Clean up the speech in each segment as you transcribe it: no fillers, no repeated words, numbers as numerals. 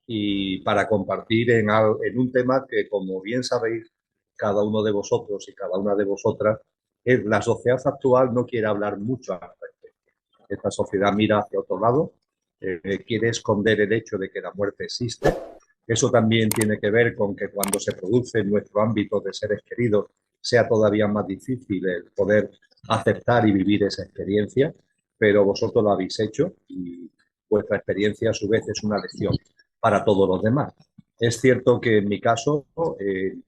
y para compartir en un tema que, como bien sabéis, cada uno de vosotros y cada una de vosotras, la sociedad actual no quiere hablar mucho al respecto. Esta sociedad mira hacia otro lado, quiere esconder el hecho de que la muerte existe. Eso también tiene que ver con que cuando se produce en nuestro ámbito de seres queridos sea todavía más difícil el poder aceptar y vivir esa experiencia, pero vosotros lo habéis hecho y vuestra experiencia a su vez es una lección para todos los demás. Es cierto que en mi caso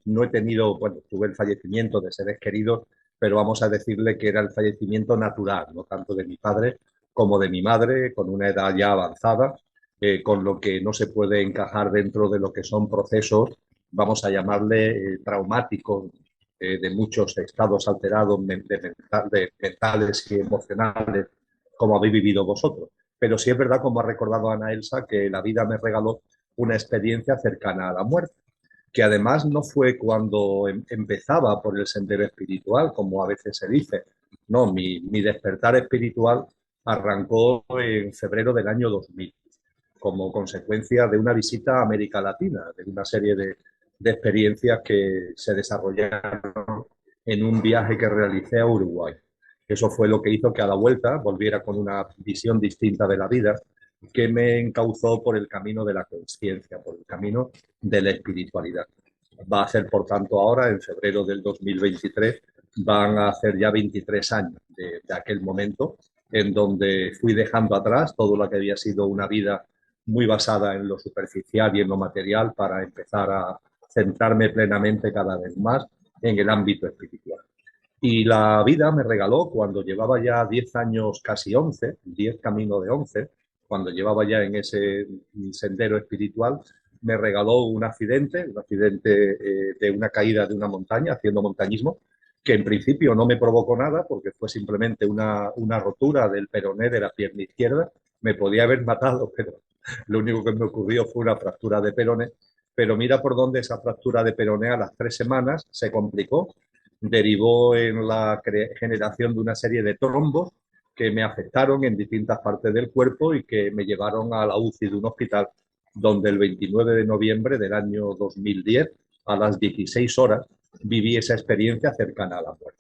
no he tenido, bueno, tuve el fallecimiento de seres queridos, pero vamos a decirle que era el fallecimiento natural, no tanto de mi padre como de mi madre, con una edad ya avanzada, con lo que no se puede encajar dentro de lo que son procesos, vamos a llamarle traumáticos, de muchos estados alterados de mentales y emocionales, como habéis vivido vosotros. Pero sí es verdad, como ha recordado Ana Elsa, que la vida me regaló una experiencia cercana a la muerte, que además no fue cuando empezaba por el sendero espiritual, como a veces se dice. No, mi despertar espiritual arrancó en febrero del año 2000, como consecuencia de una visita a América Latina, de una serie de experiencias que se desarrollaron en un viaje que realicé a Uruguay. Eso fue lo que hizo que a la vuelta volviera con una visión distinta de la vida, que me encauzó por el camino de la conciencia, por el camino de la espiritualidad. Va a ser, por tanto, ahora, en febrero del 2023, van a hacer ya 23 años de aquel momento, en donde fui dejando atrás todo lo que había sido una vida muy basada en lo superficial y en lo material para empezar a centrarme plenamente cada vez más en el ámbito espiritual. Y la vida me regaló, cuando llevaba ya 10 años, casi 11, 10 camino de 11, cuando llevaba ya en ese sendero espiritual, me regaló un accidente de una caída de una montaña, haciendo montañismo, que en principio no me provocó nada, porque fue simplemente una rotura del peroné de la pierna izquierda. Me podía haber matado, pero lo único que me ocurrió fue una fractura de peroné. Pero mira por dónde esa fractura de peroné a las 3 semanas se complicó, derivó en la generación de una serie de trombos que me afectaron en distintas partes del cuerpo y que me llevaron a la UCI de un hospital, donde el 29 de noviembre del año 2010, a las 16 horas, viví esa experiencia cercana a la muerte.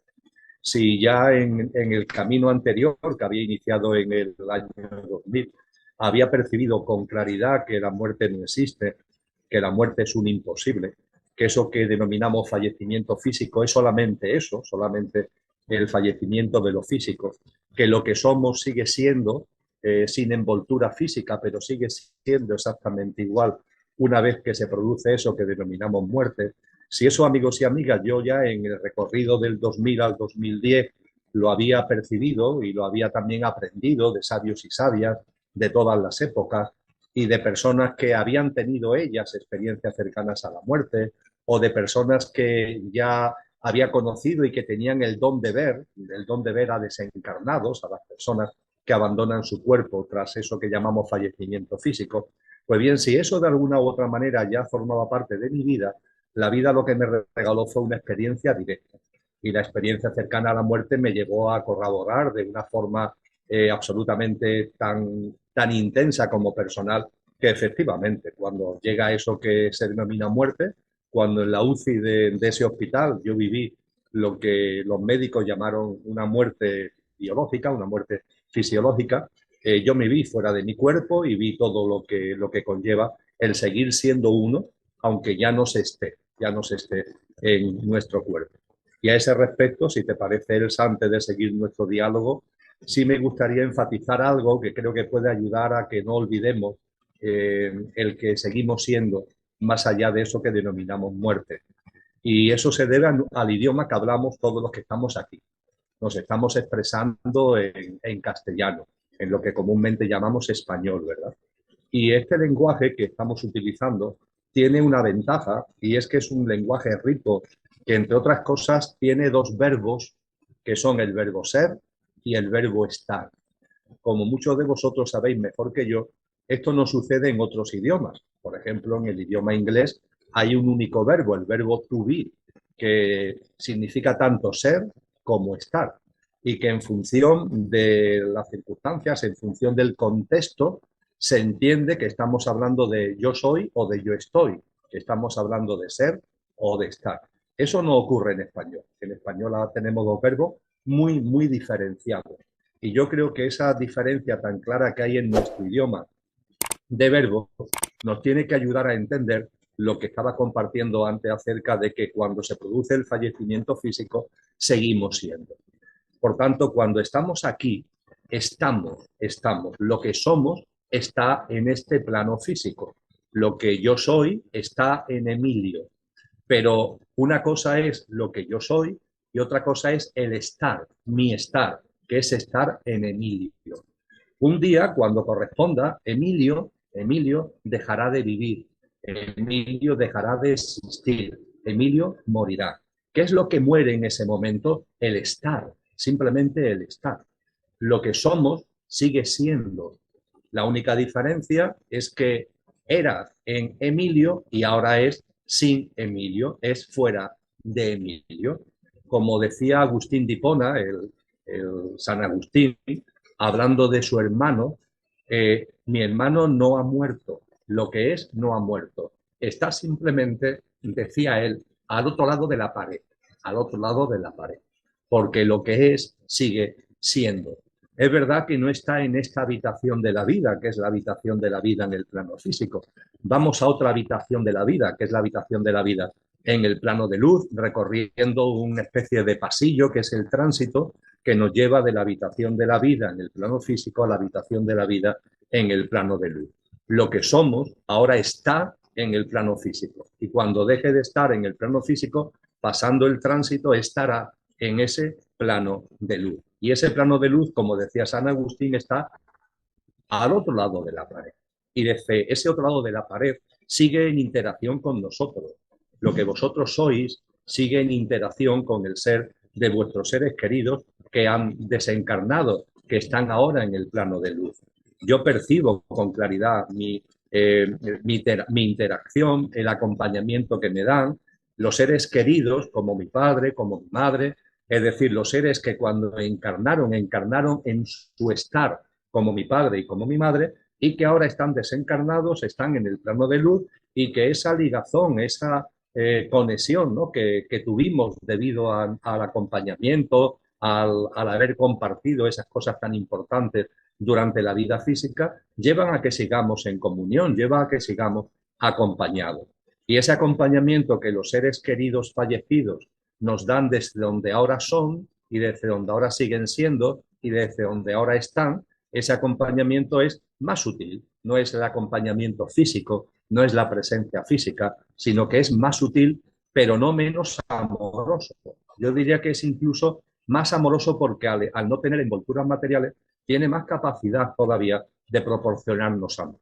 Si ya en el camino anterior, que había iniciado en el año 2000, había percibido con claridad que la muerte no existe, que la muerte es un imposible, que eso que denominamos fallecimiento físico es solamente eso, solamente el fallecimiento de lo físico, que lo que somos sigue siendo sin envoltura física, pero sigue siendo exactamente igual una vez que se produce eso que denominamos muerte. Si eso, amigos y amigas, yo ya en el recorrido del 2000 al 2010 lo había percibido y lo había también aprendido de sabios y sabias de todas las épocas, y de personas que habían tenido ellas experiencias cercanas a la muerte, o de personas que ya había conocido y que tenían el don de ver a desencarnados, a las personas que abandonan su cuerpo tras eso que llamamos fallecimiento físico. Pues bien, si eso de alguna u otra manera ya formaba parte de mi vida, la vida lo que me regaló fue una experiencia directa. Y la experiencia cercana a la muerte me llevó a corroborar de una forma absolutamente tan intensa como personal, que efectivamente cuando llega eso que se denomina muerte, cuando en la UCI de ese hospital yo viví lo que los médicos llamaron una muerte biológica, una muerte fisiológica, yo me vi fuera de mi cuerpo y vi todo lo que conlleva el seguir siendo uno, aunque ya no se esté en nuestro cuerpo. Y a ese respecto, si te parece, Elsa, antes de seguir nuestro diálogo, sí me gustaría enfatizar algo que creo que puede ayudar a que no olvidemos el que seguimos siendo más allá de eso que denominamos muerte. Y eso se debe al idioma que hablamos todos los que estamos aquí. Nos estamos expresando en castellano, en lo que comúnmente llamamos español, ¿verdad? Y este lenguaje que estamos utilizando tiene una ventaja, y es que es un lenguaje rico que, entre otras cosas, tiene dos verbos que son el verbo ser y el verbo estar. Como muchos de vosotros sabéis mejor que yo, esto no sucede en otros idiomas. Por ejemplo, en el idioma inglés hay un único verbo, el verbo to be, que significa tanto ser como estar, y que en función de las circunstancias, en función del contexto, se entiende que estamos hablando de yo soy o de yo estoy, que estamos hablando de ser o de estar. Eso no ocurre en español. En español tenemos dos verbos muy, muy diferenciados. Y yo creo que esa diferencia tan clara que hay en nuestro idioma de verbos nos tiene que ayudar a entender lo que estaba compartiendo antes acerca de que cuando se produce el fallecimiento físico, seguimos siendo. Por tanto, cuando estamos aquí, estamos. Lo que somos está en este plano físico. Lo que yo soy está en Emilio. Pero una cosa es lo que yo soy y otra cosa es el estar, mi estar, que es estar en Emilio. Un día, cuando corresponda, Emilio dejará de vivir, Emilio dejará de existir, Emilio morirá. ¿Qué es lo que muere en ese momento? El estar, simplemente el estar. Lo que somos sigue siendo. La única diferencia es que era en Emilio y ahora es sin Emilio, es fuera de Emilio. Como decía Agustín de Hipona, el San Agustín, hablando de su hermano, mi hermano no ha muerto, lo que es no ha muerto. Está simplemente, decía él, al otro lado de la pared, al otro lado de la pared, porque lo que es sigue siendo. Es verdad que no está en esta habitación de la vida, que es la habitación de la vida en el plano físico. Vamos a otra habitación de la vida, que es la habitación de la vida en el plano de luz, recorriendo una especie de pasillo que es el tránsito que nos lleva de la habitación de la vida en el plano físico a la habitación de la vida en el plano de luz. Lo que somos ahora está en el plano físico y cuando deje de estar en el plano físico, pasando el tránsito, estará en ese plano de luz. Y ese plano de luz, como decía San Agustín, está al otro lado de la pared. Y desde ese otro lado de la pared sigue en interacción con nosotros. Lo que vosotros sois sigue en interacción con el ser de vuestros seres queridos que han desencarnado, que están ahora en el plano de luz. Yo percibo con claridad mi interacción, el acompañamiento que me dan, los seres queridos como mi padre, como mi madre, es decir, los seres que cuando encarnaron en su estar como mi padre y como mi madre, y que ahora están desencarnados, están en el plano de luz, y que esa ligazón, esa conexión, ¿no?, que tuvimos debido al acompañamiento, al haber compartido esas cosas tan importantes durante la vida física, llevan a que sigamos en comunión, lleva a que sigamos acompañados. Y ese acompañamiento que los seres queridos fallecidos nos dan desde donde ahora son y desde donde ahora siguen siendo y desde donde ahora están, ese acompañamiento es más sutil, no es el acompañamiento físico, no es la presencia física, sino que es más sutil, pero no menos amoroso. Yo diría que es incluso más amoroso porque al no tener envolturas materiales, tiene más capacidad todavía de proporcionarnos amor.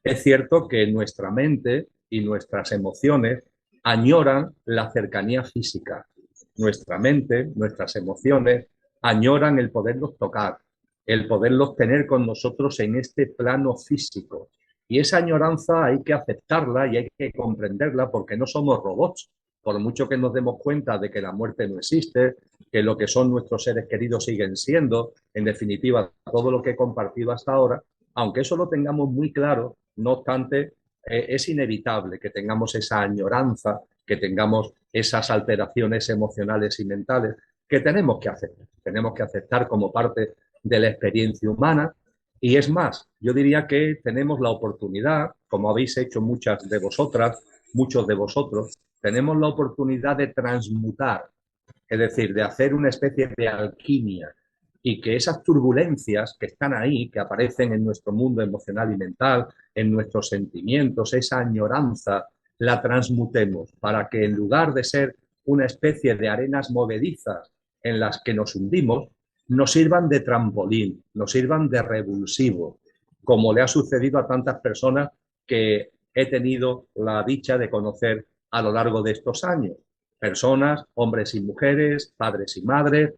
Es cierto que nuestra mente y nuestras emociones añoran la cercanía física. Nuestra mente, nuestras emociones añoran el poderlos tocar, el poderlos tener con nosotros en este plano físico. Y esa añoranza hay que aceptarla y hay que comprenderla porque no somos robots. Por mucho que nos demos cuenta de que la muerte no existe, que lo que son nuestros seres queridos siguen siendo, en definitiva, todo lo que he compartido hasta ahora, aunque eso lo tengamos muy claro, no obstante, es inevitable que tengamos esa añoranza, que tengamos esas alteraciones emocionales y mentales que tenemos que aceptar como parte de la experiencia humana. Y es más, yo diría que tenemos la oportunidad, como habéis hecho muchas de vosotras, muchos de vosotros, tenemos la oportunidad de transmutar, es decir, de hacer una especie de alquimia y que esas turbulencias que están ahí, que aparecen en nuestro mundo emocional y mental, en nuestros sentimientos, esa añoranza, la transmutemos para que en lugar de ser una especie de arenas movedizas en las que nos hundimos, nos sirvan de trampolín, nos sirvan de revulsivo, como le ha sucedido a tantas personas que he tenido la dicha de conocer a lo largo de estos años. Personas, hombres y mujeres, padres y madres,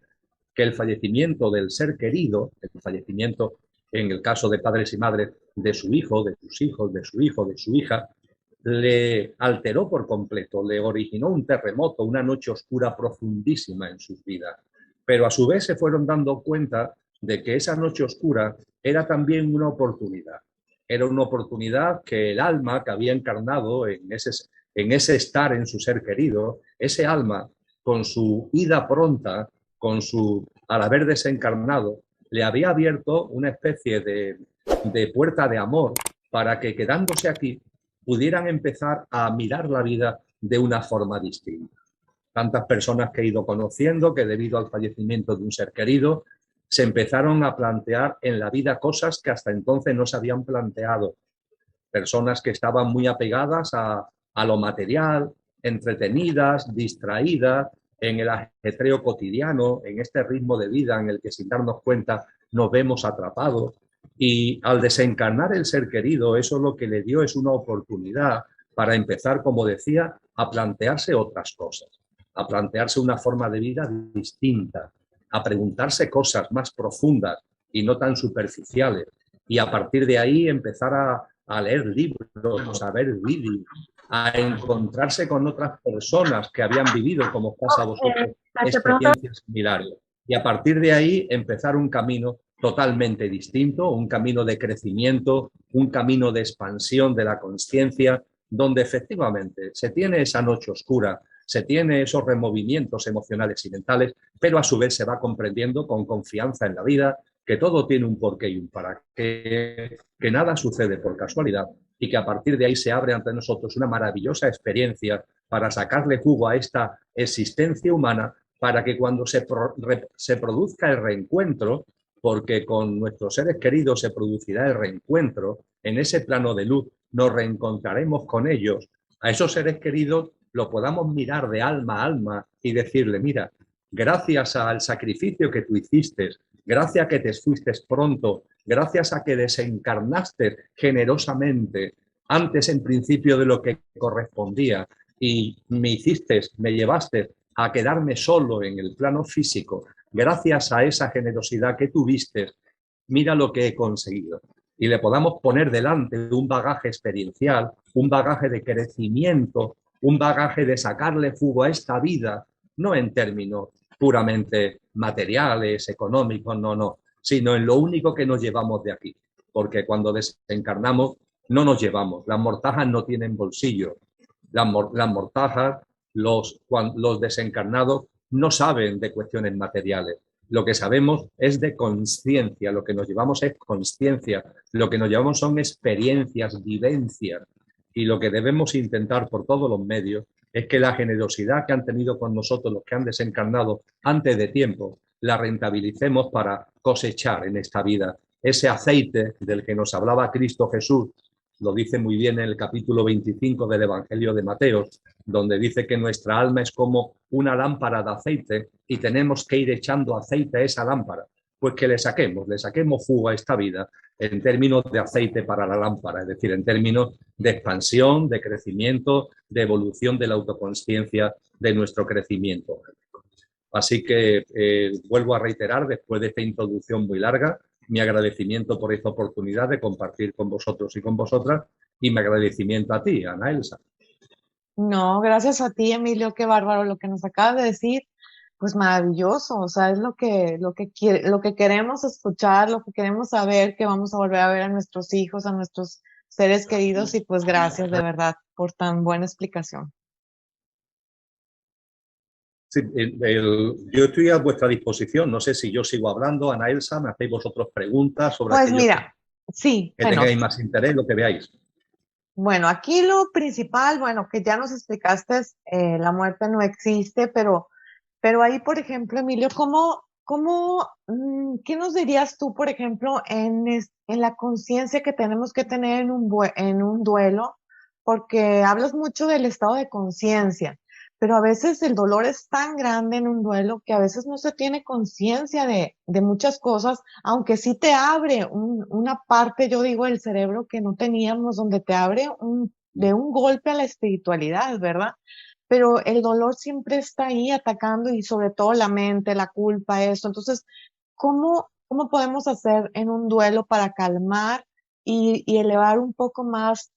que el fallecimiento del ser querido, el fallecimiento en el caso de padres y madres de su hijo, de sus hijos, de su hijo, de su hija, le alteró por completo, le originó un terremoto, una noche oscura profundísima en sus vidas. Pero a su vez se fueron dando cuenta de que esa noche oscura era también una oportunidad. era una oportunidad que el alma que había encarnado en ese estar en su ser querido, ese alma con su ida pronta, al haber desencarnado, le había abierto una especie de puerta de amor para que quedándose aquí pudieran empezar a mirar la vida de una forma distinta. Tantas personas que he ido conociendo que debido al fallecimiento de un ser querido se empezaron a plantear en la vida cosas que hasta entonces no se habían planteado. Personas que estaban muy apegadas a lo material, entretenidas, distraídas, en el ajetreo cotidiano, en este ritmo de vida en el que sin darnos cuenta nos vemos atrapados. Y al desencarnar el ser querido, eso lo que le dio es una oportunidad para empezar, como decía, a plantearse otras cosas, a plantearse una forma de vida distinta, a preguntarse cosas más profundas y no tan superficiales. Y a partir de ahí empezar a leer libros, a ver vídeos, a encontrarse con otras personas que habían vivido, como os pasa a vosotros, experiencias similares. Y a partir de ahí empezar un camino totalmente distinto, un camino de crecimiento, un camino de expansión de la conciencia, donde efectivamente se tiene esa noche oscura, se tiene esos removimientos emocionales y mentales, pero a su vez se va comprendiendo con confianza en la vida que todo tiene un porqué y un para qué, que nada sucede por casualidad y que a partir de ahí se abre ante nosotros una maravillosa experiencia para sacarle jugo a esta existencia humana para que cuando se produzca el reencuentro, porque con nuestros seres queridos se producirá el reencuentro, en ese plano de luz nos reencontraremos con ellos, a esos seres queridos lo podamos mirar de alma a alma y decirle, mira, gracias al sacrificio que tú hiciste, gracias a que te fuiste pronto, gracias a que desencarnaste generosamente antes en principio de lo que correspondía y me llevaste a quedarme solo en el plano físico, gracias a esa generosidad que tuviste, mira lo que he conseguido. Y le podamos poner delante un bagaje experiencial, un bagaje de crecimiento, un bagaje de sacarle jugo a esta vida, no en términos puramente materiales, económicos, no, sino en lo único que nos llevamos de aquí. Porque cuando desencarnamos no nos llevamos, las mortajas no tienen bolsillo, las mortajas, los desencarnados no saben de cuestiones materiales. Lo que sabemos es de conciencia, lo que nos llevamos es conciencia, lo que nos llevamos son experiencias, vivencias, y lo que debemos intentar por todos los medios es que la generosidad que han tenido con nosotros los que han desencarnado antes de tiempo, la rentabilicemos para cosechar en esta vida ese aceite del que nos hablaba Cristo Jesús, lo dice muy bien en el capítulo 25 del Evangelio de Mateo, donde dice que nuestra alma es como una lámpara de aceite y tenemos que ir echando aceite a esa lámpara. Pues que le saquemos jugo a esta vida en términos de aceite para la lámpara, es decir, en términos de expansión, de crecimiento, de evolución de la autoconsciencia, de nuestro crecimiento. Así que vuelvo a reiterar, después de esta introducción muy larga, mi agradecimiento por esta oportunidad de compartir con vosotros y con vosotras y mi agradecimiento a ti, Ana Elsa. No, gracias a ti, Emilio, qué bárbaro lo que nos acabas de decir. Pues maravilloso, o sea, es lo que queremos escuchar, lo que queremos saber, que vamos a volver a ver a nuestros hijos, a nuestros seres queridos, y pues gracias de verdad por tan buena explicación. Sí, yo estoy a vuestra disposición. No sé si yo sigo hablando, Ana Elsa, me hacéis vosotros preguntas sobre Pues aquello mira, sí, que bueno, tengáis más interés, lo que veáis. bueno, aquí lo principal, bueno, que ya nos explicaste, la muerte no existe, pero ahí, por ejemplo, Emilio, ¿qué nos dirías tú, por ejemplo, en la conciencia que tenemos que tener en un duelo? Porque hablas mucho del estado de conciencia, pero a veces el dolor es tan grande en un duelo que a veces no se tiene conciencia de muchas cosas, aunque sí te abre una parte, yo digo, del cerebro que no teníamos, donde te abre de un golpe a la espiritualidad, ¿verdad? Pero el dolor siempre está ahí atacando y sobre todo la mente, la culpa, eso. Entonces, ¿cómo podemos hacer en un duelo para calmar y elevar un poco más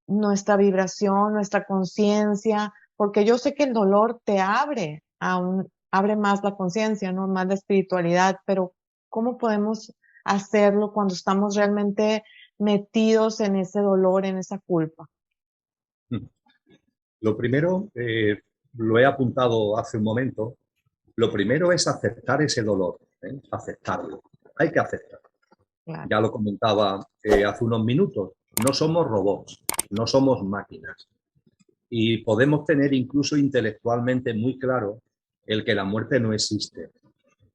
nuestra vibración, nuestra conciencia? Porque yo sé que el dolor te abre más la conciencia, ¿no? Más la espiritualidad, pero ¿cómo podemos hacerlo cuando estamos realmente metidos en ese dolor, en esa culpa? Lo primero, lo he apuntado hace un momento, lo primero es aceptar ese dolor, aceptarlo. Hay que aceptarlo. Claro, Ya lo comentaba hace unos minutos, no somos robots, no somos máquinas. Y podemos tener incluso intelectualmente muy claro el que la muerte no existe.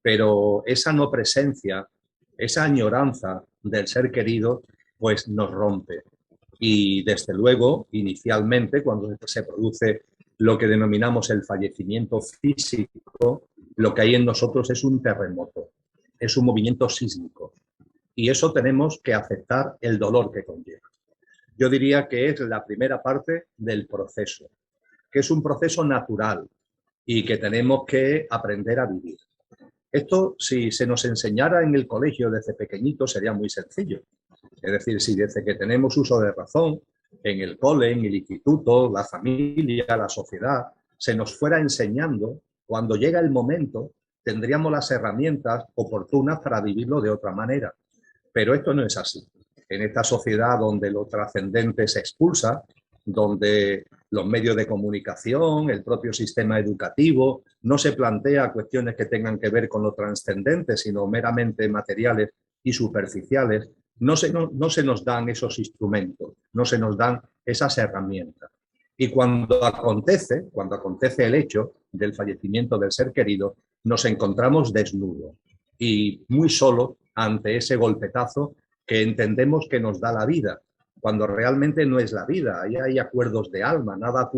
Pero esa no presencia, esa añoranza del ser querido, pues nos rompe. Y desde luego, inicialmente, cuando se produce lo que denominamos el fallecimiento físico, lo que hay en nosotros es un terremoto, es un movimiento sísmico. Y eso tenemos que aceptar el dolor que conlleva. Yo diría que es la primera parte del proceso, que es un proceso natural y que tenemos que aprender a vivir. Esto, si se nos enseñara en el colegio desde pequeñito, sería muy sencillo. Es decir, si desde que tenemos uso de razón, en el cole, en el instituto, la familia, la sociedad, se nos fuera enseñando, cuando llega el momento, tendríamos las herramientas oportunas para vivirlo de otra manera. Pero esto no es así. En esta sociedad donde lo trascendente se expulsa, donde los medios de comunicación, el propio sistema educativo, no se plantea cuestiones que tengan que ver con lo trascendente, sino meramente materiales y superficiales, no se nos dan esos instrumentos, no se nos dan esas herramientas. Y cuando acontece el hecho del fallecimiento del ser querido, nos encontramos desnudos y muy solos ante ese golpetazo que entendemos que nos da la vida, cuando realmente no es la vida. Ahí hay acuerdos de alma, nada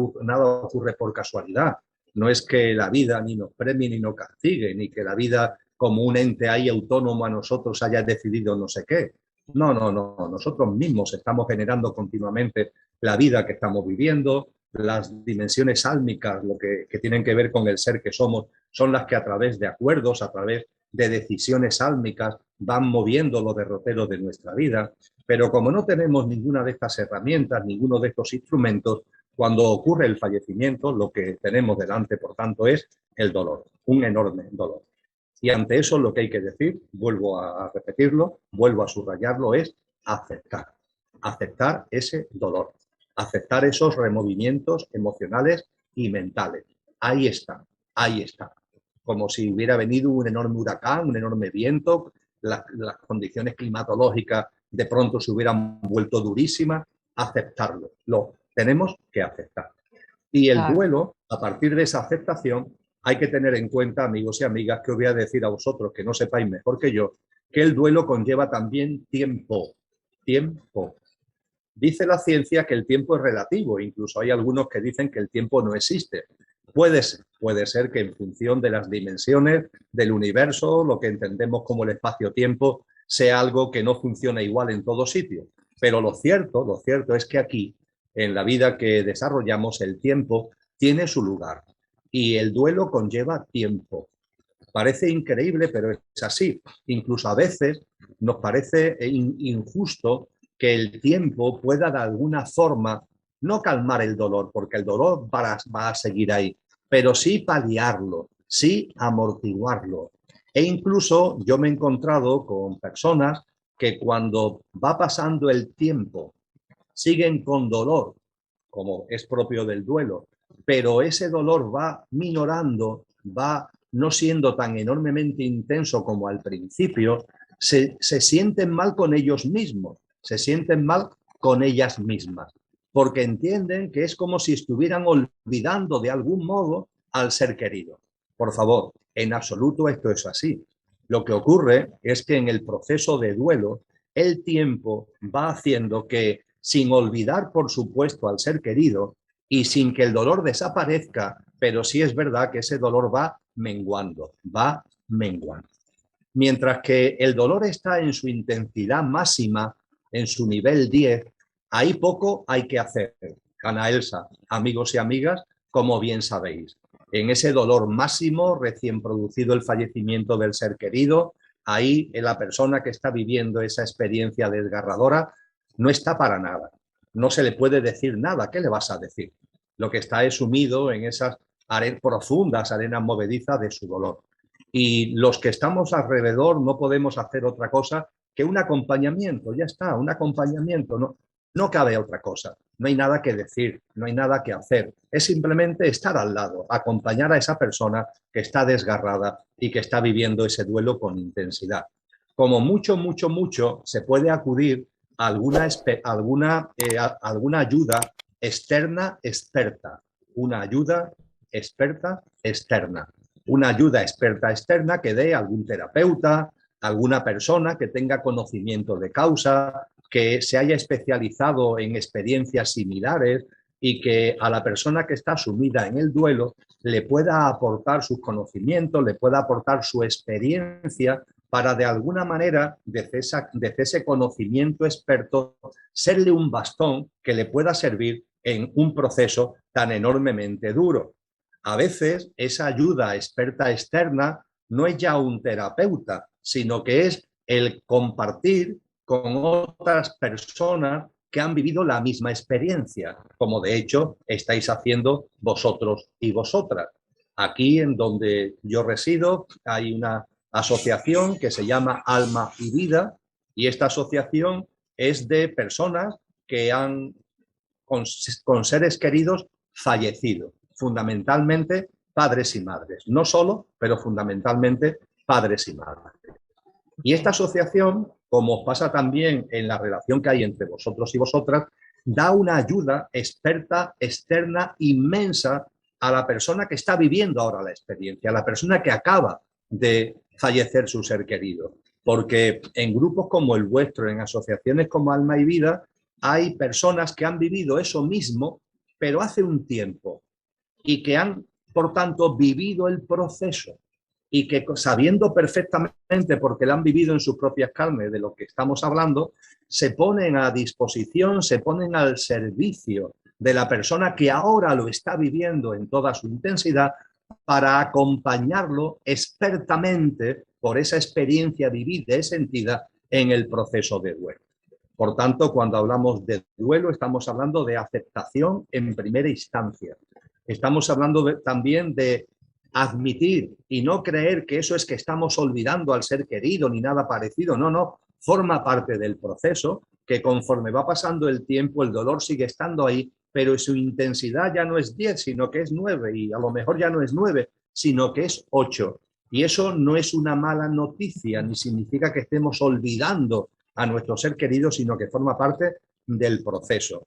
ocurre por casualidad. No es que la vida ni nos premie ni nos castigue, ni que la vida como un ente ahí autónomo a nosotros haya decidido no sé qué. No, no, no. Nosotros mismos estamos generando continuamente la vida que estamos viviendo. Las dimensiones álmicas, lo que tienen que ver con el ser que somos, son las que a través de acuerdos, a través de decisiones álmicas, van moviendo los derroteros de nuestra vida. Pero como no tenemos ninguna de estas herramientas, ninguno de estos instrumentos, cuando ocurre el fallecimiento, lo que tenemos delante, por tanto, es el dolor, un enorme dolor. Y ante eso lo que hay que decir, vuelvo a repetirlo, vuelvo a subrayarlo, es aceptar. Aceptar ese dolor, aceptar esos removimientos emocionales y mentales. Ahí está, ahí está. Como si hubiera venido un enorme huracán, un enorme viento, las condiciones climatológicas de pronto se hubieran vuelto durísimas, aceptarlo. Lo tenemos que aceptar. Y el claro. duelo, a partir de esa aceptación, hay que tener en cuenta, amigos y amigas, que os voy a decir a vosotros, que no sepáis mejor que yo, que el duelo conlleva también tiempo. Tiempo. Dice la ciencia que el tiempo es relativo, incluso hay algunos que dicen que el tiempo no existe. Puede ser que en función de las dimensiones del universo, lo que entendemos como el espacio-tiempo, sea algo que no funciona igual en todo sitio. Pero lo cierto es que aquí, en la vida que desarrollamos, el tiempo tiene su lugar y el duelo conlleva tiempo. Parece increíble, pero es así. Incluso a veces nos parece injusto que el tiempo pueda de alguna forma no calmar el dolor, porque el dolor va a seguir ahí, pero sí paliarlo, sí amortiguarlo. E incluso yo me he encontrado con personas que cuando va pasando el tiempo siguen con dolor, como es propio del duelo, pero ese dolor va minorando, va no siendo tan enormemente intenso como al principio, se sienten mal con ellos mismos, se sienten mal con ellas mismas, porque entienden que es como si estuvieran olvidando de algún modo al ser querido. Por favor, en absoluto esto es así. Lo que ocurre es que en el proceso de duelo, el tiempo va haciendo que, sin olvidar, por supuesto, al ser querido y sin que el dolor desaparezca, pero sí es verdad que ese dolor va menguando, va menguando. Mientras que el dolor está en su intensidad máxima, en su nivel 10, ahí poco hay que hacer. Ana Elsa, amigos y amigas, como bien sabéis. En ese dolor máximo, recién producido el fallecimiento del ser querido, ahí la persona que está viviendo esa experiencia desgarradora no está para nada. No se le puede decir nada. ¿Qué le vas a decir? Lo que está es sumido en esas profundas arenas movedizas de su dolor. Y los que estamos alrededor no podemos hacer otra cosa que un acompañamiento, ya está, un acompañamiento, no, no cabe otra cosa, no hay nada que decir, no hay nada que hacer, es simplemente estar al lado, acompañar a esa persona que está desgarrada y que está viviendo ese duelo con intensidad. Como mucho, mucho, mucho, se puede acudir a alguna ayuda externa experta, una ayuda experta externa, una ayuda experta externa que dé algún terapeuta, alguna persona que tenga conocimiento de causa, que se haya especializado en experiencias similares y que a la persona que está sumida en el duelo le pueda aportar sus conocimientos, le pueda aportar su experiencia para de alguna manera, desde ese conocimiento experto, serle un bastón que le pueda servir en un proceso tan enormemente duro. A veces esa ayuda experta externa no es ya un terapeuta, sino que es el compartir con otras personas que han vivido la misma experiencia, como de hecho estáis haciendo vosotros y vosotras. Aquí en donde yo resido hay una asociación que se llama Alma y Vida, y esta asociación es de personas que han con seres queridos fallecidos, fundamentalmente padres y madres, no solo, pero fundamentalmente padres y madres. Y esta asociación, como pasa también en la relación que hay entre vosotros y vosotras, da una ayuda experta, externa, inmensa a la persona que está viviendo ahora la experiencia, a la persona que acaba de fallecer su ser querido. Porque en grupos como el vuestro, en asociaciones como Alma y Vida, hay personas que han vivido eso mismo, pero hace un tiempo, y que han, por tanto, vivido el proceso y que sabiendo perfectamente, porque lo han vivido en sus propias carnes de lo que estamos hablando, se ponen a disposición, se ponen al servicio de la persona que ahora lo está viviendo en toda su intensidad para acompañarlo expertamente por esa experiencia vivida y sentida en el proceso de duelo. Por tanto, cuando hablamos de duelo, estamos hablando de aceptación en primera instancia. Estamos hablando también de admitir y no creer que eso es que estamos olvidando al ser querido ni nada parecido. No, no, forma parte del proceso que conforme va pasando el tiempo el dolor sigue estando ahí, pero su intensidad ya no es 10, sino que es 9 y a lo mejor ya no es 9, sino que es 8. Y eso no es una mala noticia, ni significa que estemos olvidando a nuestro ser querido, sino que forma parte del proceso.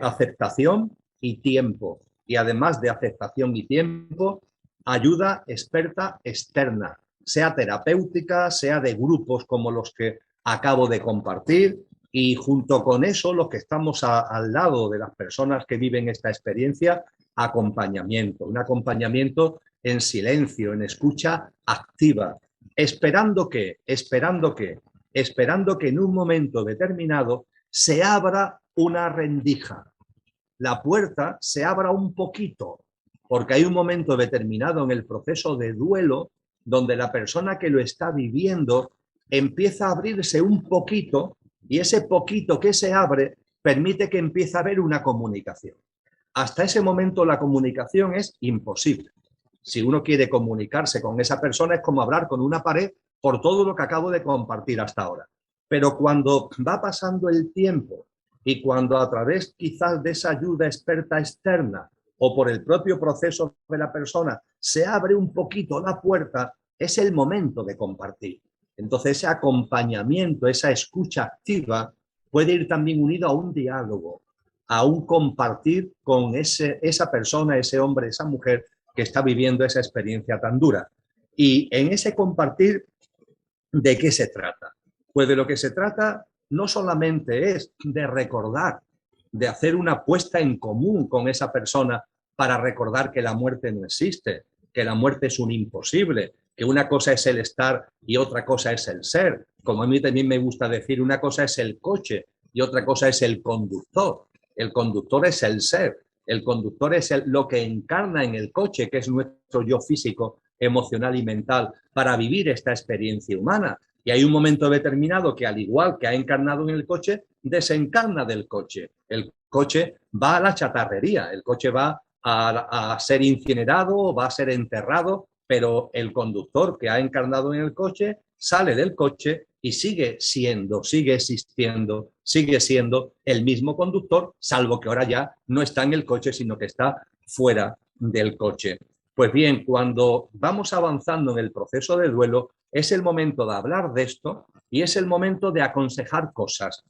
Aceptación y tiempo. Y además de aceptación y tiempo, ayuda experta externa, sea terapéutica, sea de grupos como los que acabo de compartir, y junto con eso, los que estamos al lado de las personas que viven esta experiencia, acompañamiento, un acompañamiento en silencio, en escucha activa, esperando que en un momento determinado se abra una rendija, la puerta se abra un poquito, porque hay un momento determinado en el proceso de duelo donde la persona que lo está viviendo empieza a abrirse un poquito y ese poquito que se abre permite que empiece a haber una comunicación. Hasta ese momento la comunicación es imposible. Si uno quiere comunicarse con esa persona es como hablar con una pared por todo lo que acabo de compartir hasta ahora. Pero cuando va pasando el tiempo y cuando a través quizás de esa ayuda experta externa o por el propio proceso de la persona se abre un poquito la puerta, es el momento de compartir. Entonces ese acompañamiento, esa escucha activa puede ir también unido a un diálogo, a un compartir con esa persona, ese hombre, esa mujer que está viviendo esa experiencia tan dura. Y en ese compartir, ¿de qué se trata? Pues de lo que se trata no solamente es de recordar, de hacer una puesta en común con esa persona para recordar que la muerte no existe, que la muerte es un imposible, que una cosa es el estar y otra cosa es el ser. Como a mí también me gusta decir, una cosa es el coche y otra cosa es el conductor. El conductor es el ser, el conductor es lo que encarna en el coche, que es nuestro yo físico, emocional y mental, para vivir esta experiencia humana. Y hay un momento determinado que, al igual que ha encarnado en el coche, desencarna del coche. El coche va a la chatarrería, el coche va a ser incinerado, va a ser enterrado, pero el conductor que ha encarnado en el coche sale del coche y sigue existiendo, sigue siendo el mismo conductor, salvo que ahora ya no está en el coche, sino que está fuera del coche. Pues bien, cuando vamos avanzando en el proceso de duelo, es el momento de hablar de esto y es el momento de aconsejar cosas.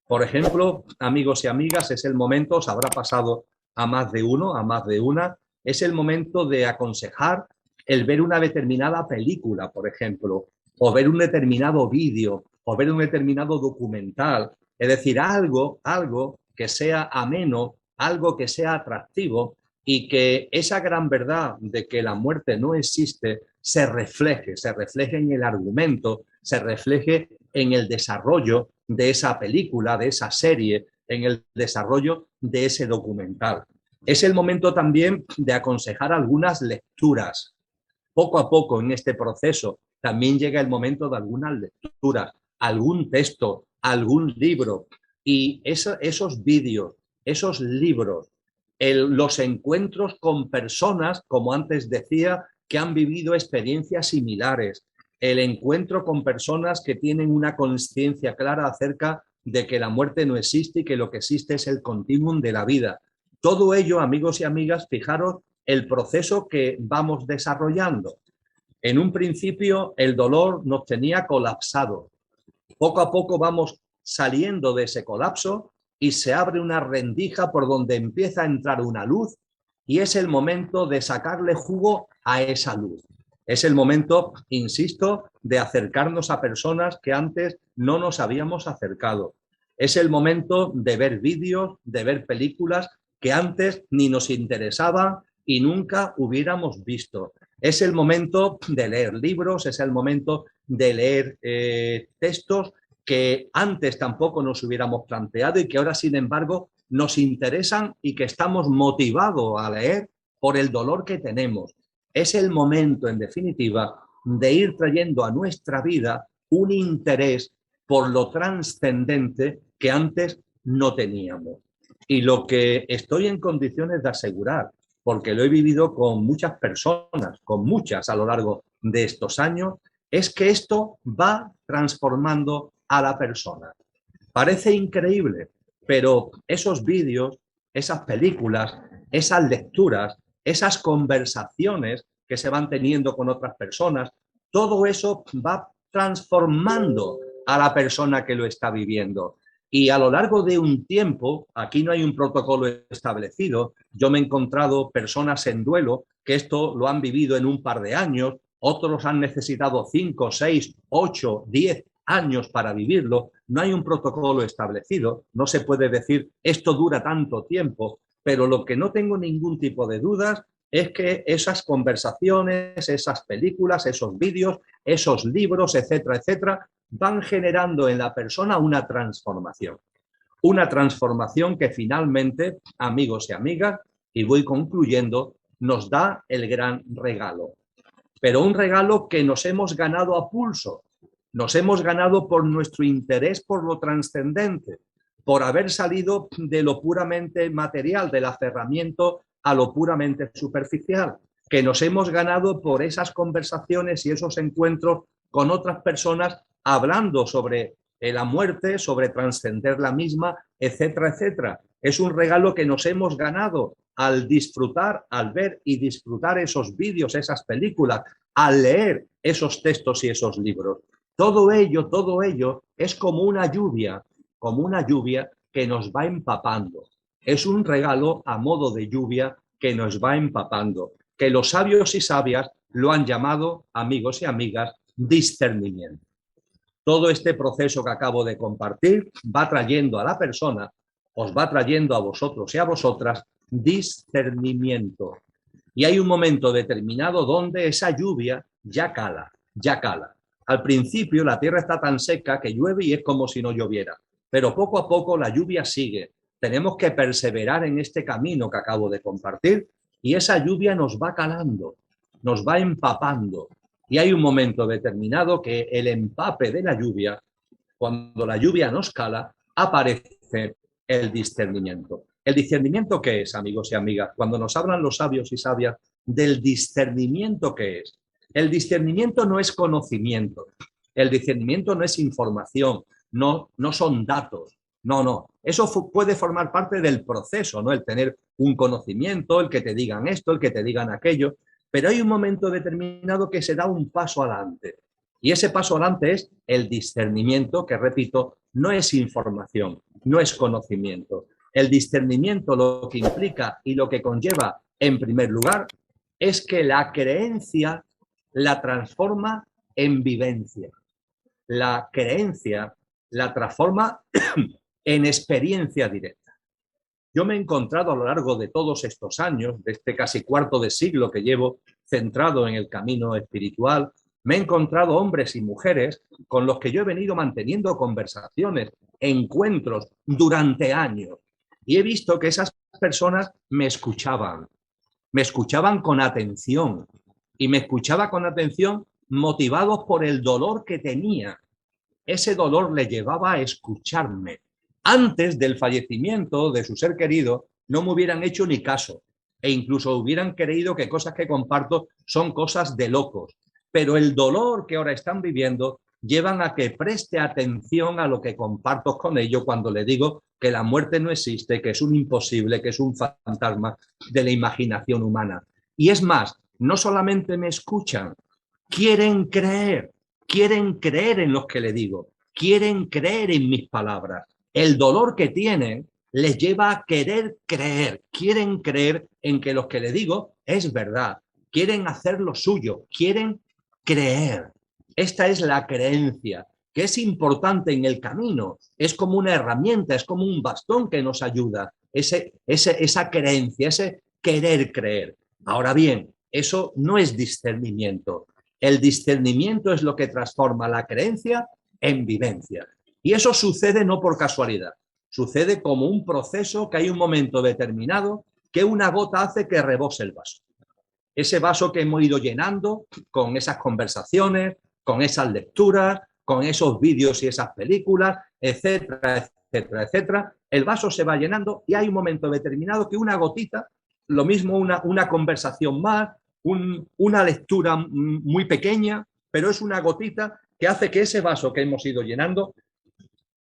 Por ejemplo, amigos y amigas, es el momento, os habrá pasado a más de uno, a más de una, es el momento de aconsejar el ver una determinada película, por ejemplo, o ver un determinado vídeo, o ver un determinado documental. Es decir, algo que sea ameno, algo que sea atractivo y que esa gran verdad de que la muerte no existe se refleje en el argumento, se refleje en el desarrollo de esa película, de esa serie, en el desarrollo de ese documental. Es el momento también de aconsejar algunas lecturas. Poco a poco en este proceso también llega el momento de algunas lecturas, algún texto, algún libro y esos vídeos, esos libros, los encuentros con personas, como antes decía, que han vivido experiencias similares, el encuentro con personas que tienen una conciencia clara acerca de que la muerte no existe y que lo que existe es el continuum de la vida. Todo ello, amigos y amigas, fijaros el proceso que vamos desarrollando. En un principio el dolor nos tenía colapsado. Poco a poco vamos saliendo de ese colapso y se abre una rendija por donde empieza a entrar una luz y es el momento de sacarle jugo a esa luz. Es el momento, insisto, de acercarnos a personas que antes no nos habíamos acercado. Es el momento de ver vídeos, de ver películas que antes ni nos interesaban y nunca hubiéramos visto. Es el momento de leer libros, es el momento de leer textos que antes tampoco nos hubiéramos planteado y que ahora, sin embargo, nos interesan y que estamos motivados a leer por el dolor que tenemos. Es el momento, en definitiva, de ir trayendo a nuestra vida un interés por lo trascendente que antes no teníamos. Y lo que estoy en condiciones de asegurar, porque lo he vivido con muchas personas, con muchas a lo largo de estos años, es que esto va transformando a la persona. Parece increíble, pero esos vídeos, esas películas, esas lecturas, esas conversaciones que se van teniendo con otras personas, todo eso va transformando a la persona que lo está viviendo. Y a lo largo de un tiempo, aquí no hay un protocolo establecido, yo me he encontrado personas en duelo que esto lo han vivido en un par de años, otros han necesitado 5, 6, 8, 10 años para vivirlo, no hay un protocolo establecido, no se puede decir esto dura tanto tiempo, pero lo que no tengo ningún tipo de dudas es que esas conversaciones, esas películas, esos vídeos, esos libros, etcétera, etcétera, van generando en la persona una transformación que finalmente, amigos y amigas, y voy concluyendo, nos da el gran regalo. Pero un regalo que nos hemos ganado a pulso, nos hemos ganado por nuestro interés por lo trascendente, por haber salido de lo puramente material, del aferramiento a lo puramente superficial, que nos hemos ganado por esas conversaciones y esos encuentros con otras personas hablando sobre la muerte, sobre trascender la misma, etcétera, etcétera. Es un regalo que nos hemos ganado al disfrutar, al ver y disfrutar esos vídeos, esas películas, al leer esos textos y esos libros. Todo ello es como una lluvia que nos va empapando. Es un regalo a modo de lluvia que nos va empapando, que los sabios y sabias lo han llamado, amigos y amigas, discernimiento. Todo este proceso que acabo de compartir va trayendo a la persona, os va trayendo a vosotros y a vosotras discernimiento. Y hay un momento determinado donde esa lluvia ya cala. Al principio la tierra está tan seca que llueve y es como si no lloviera, pero poco a poco la lluvia sigue. Tenemos que perseverar en este camino que acabo de compartir y esa lluvia nos va calando, nos va empapando. Y hay un momento determinado que el empape de la lluvia, cuando la lluvia nos cala, aparece el discernimiento. ¿El discernimiento qué es, amigos y amigas? Cuando nos hablan los sabios y sabias, del discernimiento, ¿qué es? El discernimiento no es conocimiento. El discernimiento El discernimiento no es información, no son datos. No, no. Eso puede formar parte del proceso, ¿no? El tener un conocimiento, el que te digan esto, el que te digan aquello. Pero hay un momento determinado que se da un paso adelante. Y ese paso adelante es el discernimiento, que repito, no es información, no es conocimiento. El discernimiento lo que implica y lo que conlleva, en primer lugar, es que la creencia la transforma en vivencia. La creencia la transforma en experiencia directa. Yo me he encontrado a lo largo de todos estos años, de este casi cuarto de siglo que llevo centrado en el camino espiritual, me he encontrado hombres y mujeres con los que yo he venido manteniendo conversaciones, encuentros durante años. Y he visto que esas personas me escuchaban con atención. Y me escuchaba con atención motivados por el dolor que tenía. Ese dolor le llevaba a escucharme. Antes del fallecimiento de su ser querido, no me hubieran hecho ni caso e incluso hubieran creído que cosas que comparto son cosas de locos. Pero el dolor que ahora están viviendo llevan a que preste atención a lo que comparto con ellos cuando le digo que la muerte no existe, que es un imposible, que es un fantasma de la imaginación humana. Y es más, no solamente me escuchan, quieren creer en lo que le digo, quieren creer en mis palabras. El dolor que tienen les lleva a querer creer, quieren creer en que lo que le digo es verdad, quieren hacer lo suyo, quieren creer. Esta es la creencia, que es importante en el camino, es como una herramienta, es como un bastón que nos ayuda, esa creencia, ese querer creer. Ahora bien, eso no es discernimiento. El discernimiento es lo que transforma la creencia en vivencia. Y eso sucede no por casualidad, sucede como un proceso que hay un momento determinado que una gota hace que rebose el vaso. Ese vaso que hemos ido llenando con esas conversaciones, con esas lecturas, con esos vídeos y esas películas, etcétera, etcétera, etcétera. El vaso se va llenando y hay un momento determinado que una gotita, lo mismo una conversación más, una lectura muy pequeña, pero es una gotita que hace que ese vaso que hemos ido llenando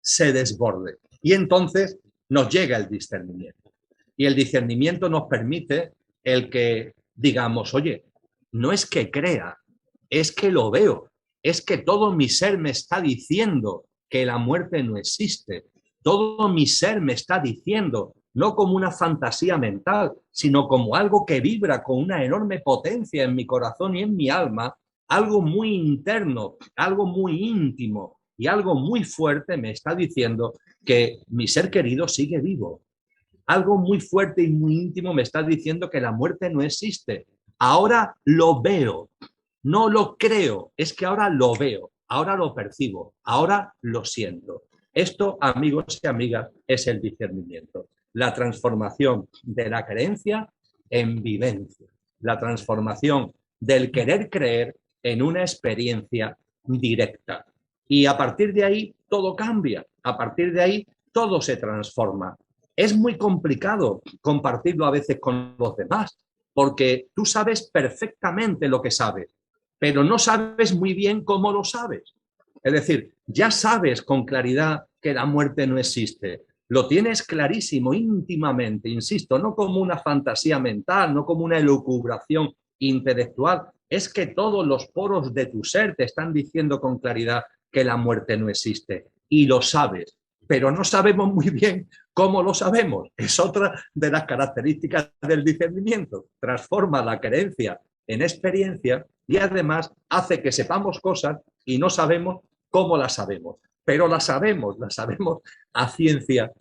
se desborde. Y entonces nos llega el discernimiento. Y el discernimiento nos permite el que digamos, oye, no es que crea, es que lo veo, es que todo mi ser me está diciendo que la muerte no existe. Todo mi ser me está diciendo, no como una fantasía mental, sino como algo que vibra con una enorme potencia en mi corazón y en mi alma, algo muy interno, algo muy íntimo y algo muy fuerte me está diciendo que mi ser querido sigue vivo. Algo muy fuerte y muy íntimo me está diciendo que la muerte no existe. Ahora lo veo, no lo creo, es que ahora lo veo, ahora lo percibo, ahora lo siento. Esto, amigos y amigas, es el discernimiento. La transformación de la creencia en vivencia. La transformación del querer creer en una experiencia directa. Y a partir de ahí todo cambia, a partir de ahí todo se transforma. Es muy complicado compartirlo a veces con los demás, porque tú sabes perfectamente lo que sabes, pero no sabes muy bien cómo lo sabes. Es decir, ya sabes con claridad que la muerte no existe. Lo tienes clarísimo, íntimamente, insisto, no como una fantasía mental, no como una elucubración intelectual. Es que todos los poros de tu ser te están diciendo con claridad que la muerte no existe. Y lo sabes, pero no sabemos muy bien cómo lo sabemos. Es otra de las características del discernimiento. Transforma la creencia en experiencia y además hace que sepamos cosas y no sabemos cómo las sabemos. Pero las sabemos a ciencia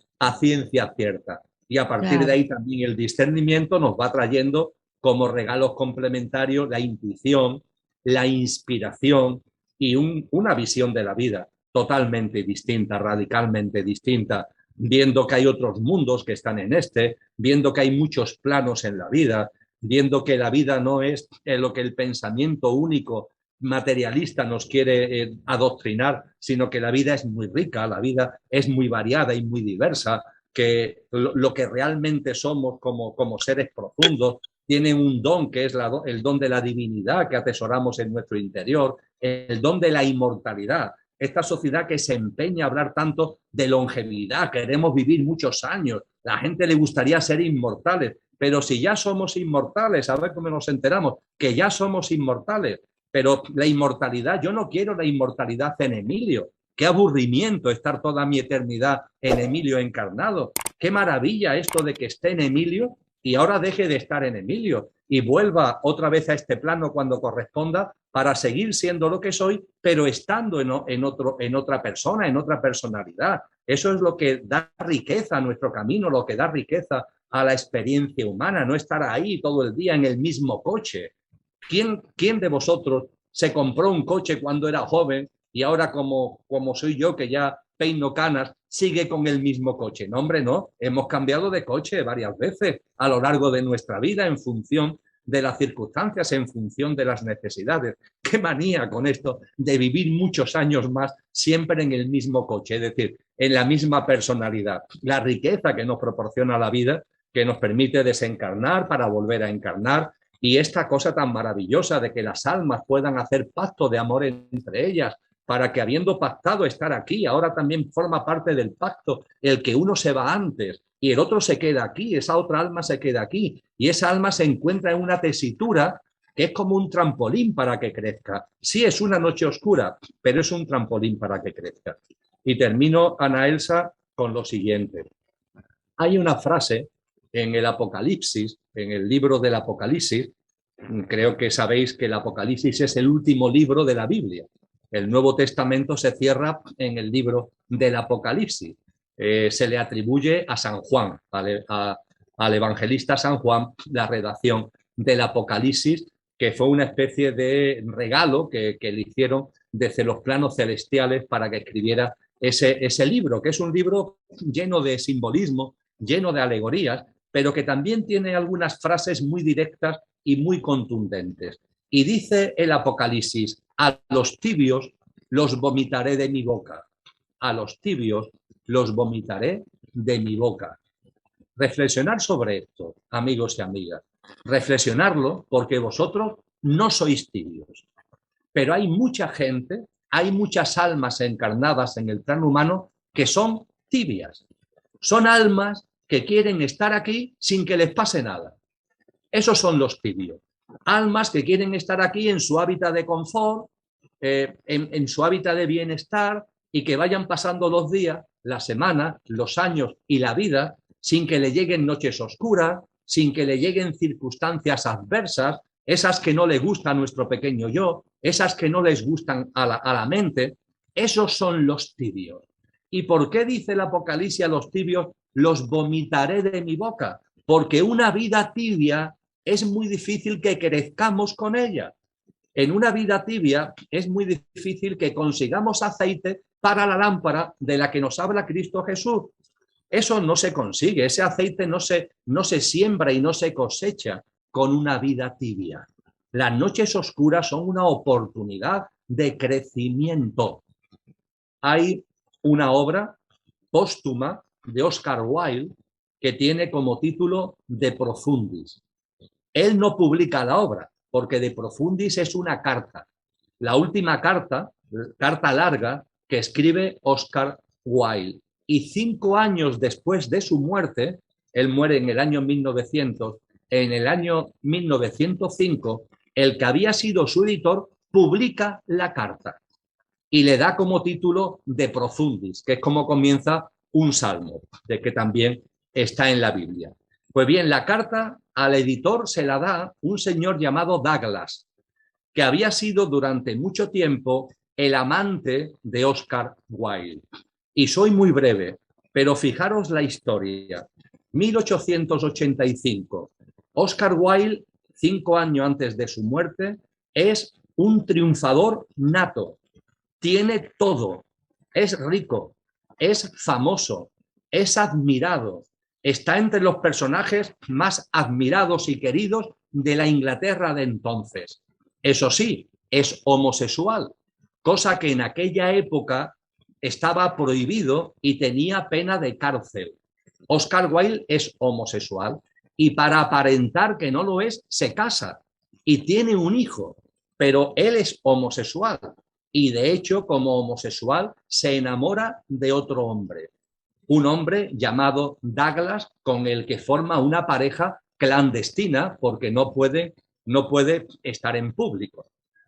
cierta. Y a partir de ahí también el discernimiento nos va trayendo como regalos complementarios la intuición, la inspiración y una visión de la vida totalmente distinta, radicalmente distinta, viendo que hay otros mundos que están en este, viendo que hay muchos planos en la vida, viendo que la vida no es lo que el pensamiento único materialista nos quiere adoctrinar, sino que la vida es muy rica, la vida es muy variada y muy diversa, que lo que realmente somos como seres profundos tienen un don que es el don de la divinidad que atesoramos en nuestro interior, el don de la inmortalidad. Esta sociedad que se empeña a hablar tanto de longevidad, queremos vivir muchos años, la gente le gustaría ser inmortales, pero si ya somos inmortales, a ver cómo nos enteramos, que ya somos inmortales, pero la inmortalidad, yo no quiero la inmortalidad en Emilio. Qué aburrimiento estar toda mi eternidad en Emilio encarnado. Qué maravilla esto de que esté en Emilio y ahora deje de estar en Emilio y vuelva otra vez a este plano cuando corresponda para seguir siendo lo que soy, pero estando en otra persona, en otra personalidad. Eso es lo que da riqueza a nuestro camino, lo que da riqueza a la experiencia humana, no estar ahí todo el día en el mismo coche. ¿Quién de vosotros se compró un coche cuando era joven y ahora como soy yo, que ya peino canas, sigue con el mismo coche? No, hombre, no. Hemos cambiado de coche varias veces a lo largo de nuestra vida en función de las circunstancias, en función de las necesidades. Qué manía con esto de vivir muchos años más siempre en el mismo coche, es decir, en la misma personalidad. La riqueza que nos proporciona la vida, que nos permite desencarnar para volver a encarnar, y esta cosa tan maravillosa de que las almas puedan hacer pacto de amor entre ellas, para que habiendo pactado estar aquí, ahora también forma parte del pacto el que uno se va antes y el otro se queda aquí, esa otra alma se queda aquí y esa alma se encuentra en una tesitura que es como un trampolín para que crezca. Sí, es una noche oscura, pero es un trampolín para que crezca. Y termino, Ana Elsa, con lo siguiente. Hay una frase en el Apocalipsis, en el libro del Apocalipsis, creo que sabéis que el Apocalipsis es el último libro de la Biblia. El Nuevo Testamento se cierra en el libro del Apocalipsis. Se le atribuye a San Juan, al evangelista San Juan, la redacción del Apocalipsis, que fue una especie de regalo que le hicieron desde los planos celestiales para que escribiera ese libro, que es un libro lleno de simbolismo, lleno de alegorías, pero que también tiene algunas frases muy directas y muy contundentes. Y dice el Apocalipsis: a los tibios los vomitaré de mi boca. A los tibios los vomitaré de mi boca. Reflexionar sobre esto, amigos y amigas. Reflexionarlo porque vosotros no sois tibios. Pero hay mucha gente, hay muchas almas encarnadas en el plano humano que son tibias. Son almas que quieren estar aquí sin que les pase nada. Esos son los tibios. Almas que quieren estar aquí en su hábitat de confort, en su hábitat de bienestar y que vayan pasando los días, las semanas, los años y la vida sin que le lleguen noches oscuras, sin que le lleguen circunstancias adversas, esas que no le gustan a nuestro pequeño yo, esas que no les gustan a la mente. Esos son los tibios. ¿Y por qué dice el Apocalipsis a los tibios: los vomitaré de mi boca? Porque una vida tibia es muy difícil que crezcamos con ella. En una vida tibia es muy difícil que consigamos aceite para la lámpara de la que nos habla Cristo Jesús. Eso no se consigue, ese aceite no se siembra y no se cosecha con una vida tibia. Las noches oscuras son una oportunidad de crecimiento. Hay una obra póstuma de Oscar Wilde que tiene como título De Profundis. Él no publica la obra porque De Profundis es una carta, la última carta larga que escribe Oscar Wilde. Y 5 años después de su muerte, él muere en el año 1900, en el año 1905, el que había sido su editor publica la carta y le da como título De Profundis, que es como comienza un salmo, de que también está en la Biblia. Pues bien, la carta al editor se la da un señor llamado Douglas, que había sido durante mucho tiempo el amante de Oscar Wilde. Y soy muy breve, pero fijaros la historia. 1885. Oscar Wilde, 5 años antes de su muerte, es un triunfador nato. Tiene todo. Es rico, es famoso, es admirado. Está entre los personajes más admirados y queridos de la Inglaterra de entonces. Eso sí, es homosexual, cosa que en aquella época estaba prohibido y tenía pena de cárcel. Oscar Wilde es homosexual y para aparentar que no lo es, se casa y tiene un hijo, pero él es homosexual y de hecho como homosexual se enamora de otro hombre, un hombre llamado Douglas con el que forma una pareja clandestina porque no puede estar en público.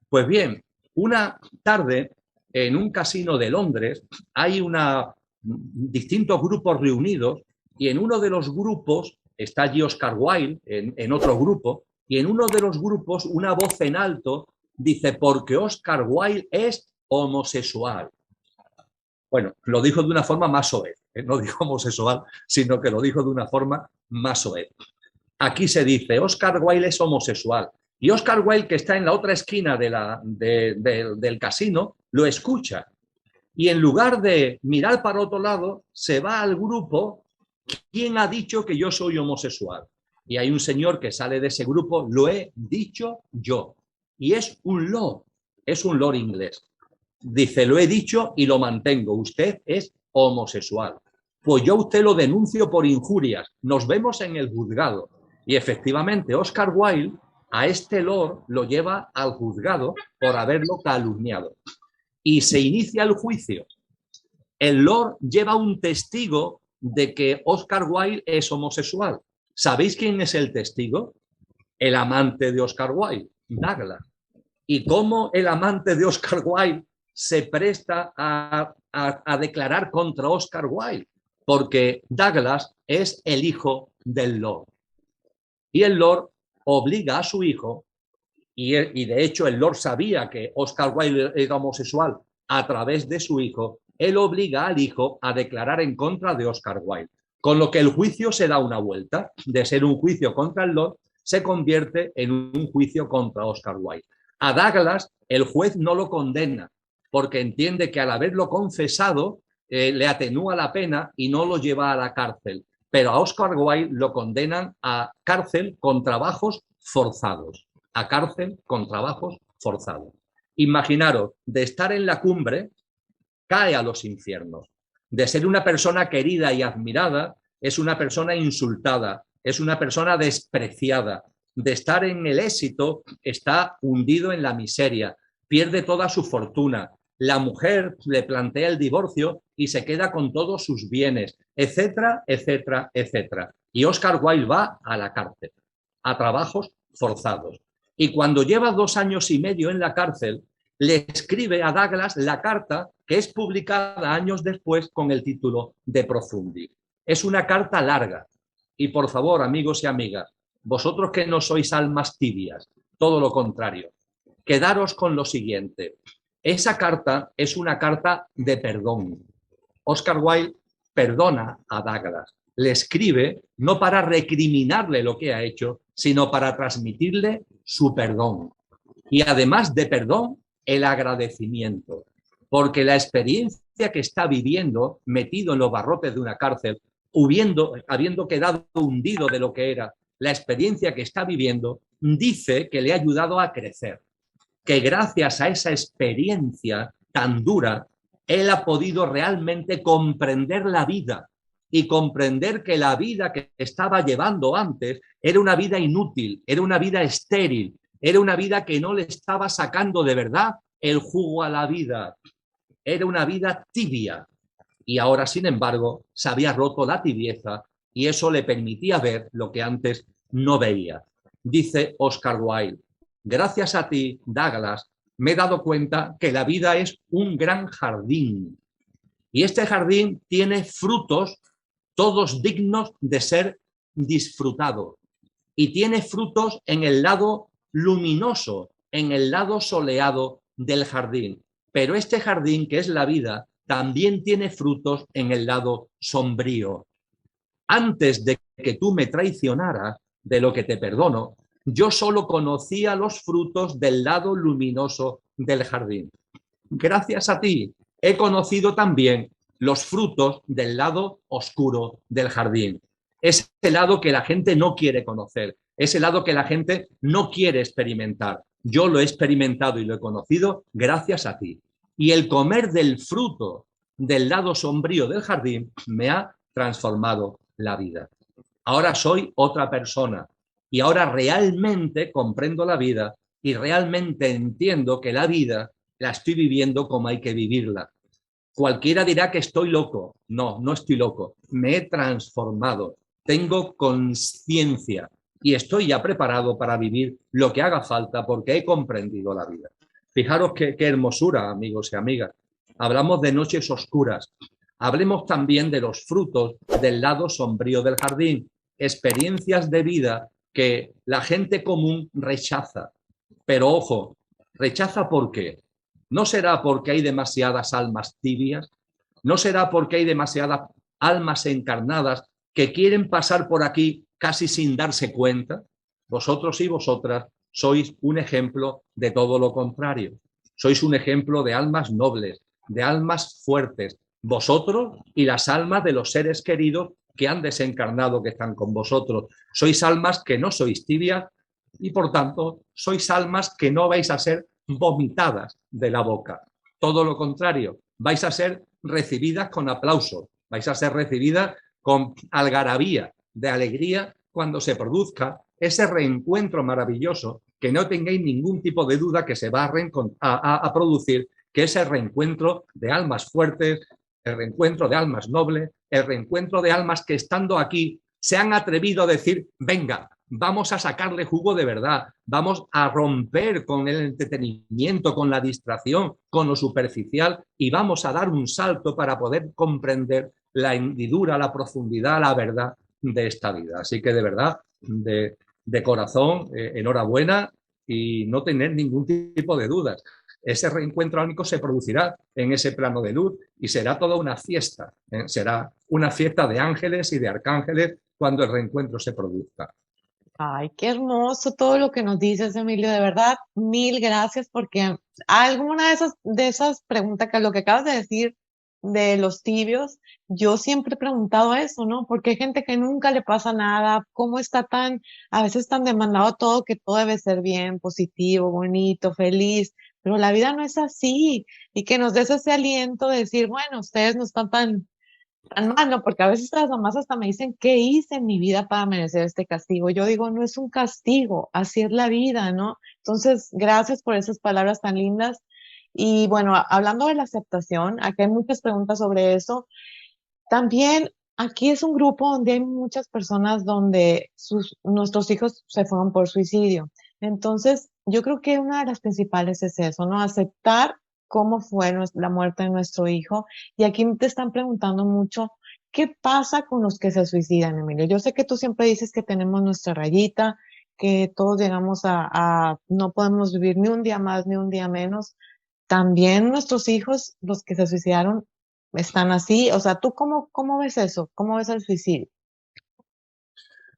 Pues bien, una tarde en un casino de Londres hay distintos grupos reunidos y en uno de los grupos está allí Oscar Wilde, en otro grupo, y en uno de los grupos una voz en alto dice, porque Oscar Wilde es homosexual. Bueno, lo dijo de una forma más soez, no dijo homosexual, sino que lo dijo de una forma más soez. Aquí se dice, Oscar Wilde es homosexual. Y Oscar Wilde, que está en la otra esquina del casino, lo escucha. Y en lugar de mirar para otro lado, se va al grupo, ¿quién ha dicho que yo soy homosexual? Y hay un señor que sale de ese grupo, lo he dicho yo. Y es un lord inglés. Dice, lo he dicho y lo mantengo, usted es homosexual. Pues yo a usted lo denuncio por injurias, nos vemos en el juzgado. Y efectivamente, Oscar Wilde a este lord lo lleva al juzgado por haberlo calumniado. Y se inicia el juicio. El lord lleva un testigo de que Oscar Wilde es homosexual. ¿Sabéis quién es el testigo? El amante de Oscar Wilde, Douglas. Y cómo el amante de Oscar Wilde se presta a declarar contra Oscar Wilde, porque Douglas es el hijo del lord. Y el lord obliga a su hijo, y de hecho el lord sabía que Oscar Wilde era homosexual a través de su hijo, él obliga al hijo a declarar en contra de Oscar Wilde. Con lo que el juicio se da una vuelta, de ser un juicio contra el lord, se convierte en un juicio contra Oscar Wilde. A Douglas el juez no lo condena, porque entiende que al haberlo confesado le atenúa la pena y no lo lleva a la cárcel. Pero a Oscar Wilde lo condenan a cárcel con trabajos forzados. A cárcel con trabajos forzados. Imaginaros, de estar en la cumbre, cae a los infiernos. De ser una persona querida y admirada, es una persona insultada, es una persona despreciada. De estar en el éxito, está hundido en la miseria, pierde toda su fortuna. La mujer le plantea el divorcio y se queda con todos sus bienes, etcétera, etcétera, etcétera. Y Oscar Wilde va a la cárcel, a trabajos forzados. Y cuando lleva 2 años y medio en la cárcel, le escribe a Douglas la carta que es publicada años después con el título de Profundi. Es una carta larga. Y por favor, amigos y amigas, vosotros que no sois almas tibias, todo lo contrario, quedaros con lo siguiente. Esa carta es una carta de perdón. Oscar Wilde perdona a Douglas. Le escribe no para recriminarle lo que ha hecho, sino para transmitirle su perdón. Y además de perdón, el agradecimiento. Porque la experiencia que está viviendo, metido en los barrotes de una cárcel, habiendo quedado hundido de lo que era, la experiencia que está viviendo, dice que le ha ayudado a crecer. Que gracias a esa experiencia tan dura, él ha podido realmente comprender la vida y comprender que la vida que estaba llevando antes era una vida inútil, era una vida estéril, era una vida que no le estaba sacando de verdad el jugo a la vida, era una vida tibia. Y ahora, sin embargo, se había roto la tibieza y eso le permitía ver lo que antes no veía. Dice Oscar Wilde, gracias a ti, Douglas, me he dado cuenta que la vida es un gran jardín. Y este jardín tiene frutos, todos dignos de ser disfrutados. Y tiene frutos en el lado luminoso, en el lado soleado del jardín. Pero este jardín, que es la vida, también tiene frutos en el lado sombrío. Antes de que tú me traicionaras, de lo que te perdono, yo solo conocía los frutos del lado luminoso del jardín. Gracias a ti he conocido también los frutos del lado oscuro del jardín. Ese lado que la gente no quiere conocer, ese lado que la gente no quiere experimentar. Yo lo he experimentado y lo he conocido gracias a ti. Y el comer del fruto del lado sombrío del jardín me ha transformado la vida. ahora soy otra persona y ahora realmente comprendo la vida y realmente entiendo que la vida la estoy viviendo como hay que vivirla. Cualquiera dirá que estoy loco. No, no estoy loco. Me he transformado. Tengo conciencia y estoy ya preparado para vivir lo que haga falta porque he comprendido la vida. Fijaros qué hermosura, amigos y amigas. Hablamos de noches oscuras. Hablemos también de los frutos del lado sombrío del jardín. Experiencias de vida que la gente común rechaza. Pero ojo, rechaza ¿por qué? ¿No será porque hay demasiadas almas tibias? ¿No será porque hay demasiadas almas encarnadas que quieren pasar por aquí casi sin darse cuenta? Vosotros y vosotras sois un ejemplo de todo lo contrario. Sois un ejemplo de almas nobles, de almas fuertes. Vosotros y las almas de los seres queridos que han desencarnado, que están con vosotros. Sois almas que no sois tibias y, por tanto, sois almas que no vais a ser vomitadas de la boca. Todo lo contrario, vais a ser recibidas con aplausos, vais a ser recibidas con algarabía, de alegría, cuando se produzca ese reencuentro maravilloso, que no tengáis ningún tipo de duda que se va a producir, que es el reencuentro de almas fuertes, el reencuentro de almas nobles, el reencuentro de almas que estando aquí se han atrevido a decir, venga, vamos a sacarle jugo de verdad, vamos a romper con el entretenimiento, con la distracción, con lo superficial y vamos a dar un salto para poder comprender la hendidura, la profundidad, la verdad de esta vida. Así que de verdad, de corazón, enhorabuena y no tener ningún tipo de dudas. Ese reencuentro ánico se producirá en ese plano de luz y será toda una fiesta. Será una fiesta de ángeles y de arcángeles cuando el reencuentro se produzca. Ay, qué hermoso todo lo que nos dices, Emilio. De verdad, mil gracias porque alguna de esas preguntas que lo que acabas de decir de los tibios, yo siempre he preguntado eso, ¿no? Porque hay gente que nunca le pasa nada, cómo está a veces tan demandado todo que todo debe ser bien, positivo, bonito, feliz, pero la vida no es así y que nos des ese aliento de decir, bueno, ustedes no están tan mal, ¿no? Porque a veces las mamás hasta me dicen, ¿qué hice en mi vida para merecer este castigo? Yo digo, no es un castigo, así es la vida, ¿no? Entonces, gracias por esas palabras tan lindas. Y bueno, hablando de la aceptación, aquí hay muchas preguntas sobre eso. También aquí es un grupo donde hay muchas personas donde nuestros hijos se fueron por suicidio. Entonces, yo creo que una de las principales es eso, ¿no? Aceptar cómo fue la muerte de nuestro hijo. Y aquí te están preguntando mucho, ¿qué pasa con los que se suicidan, Emilio? Yo sé que tú siempre dices que tenemos nuestra rayita, que todos llegamos no podemos vivir ni un día más ni un día menos. También nuestros hijos, los que se suicidaron, están así. O sea, ¿tú cómo ves eso? ¿Cómo ves el suicidio?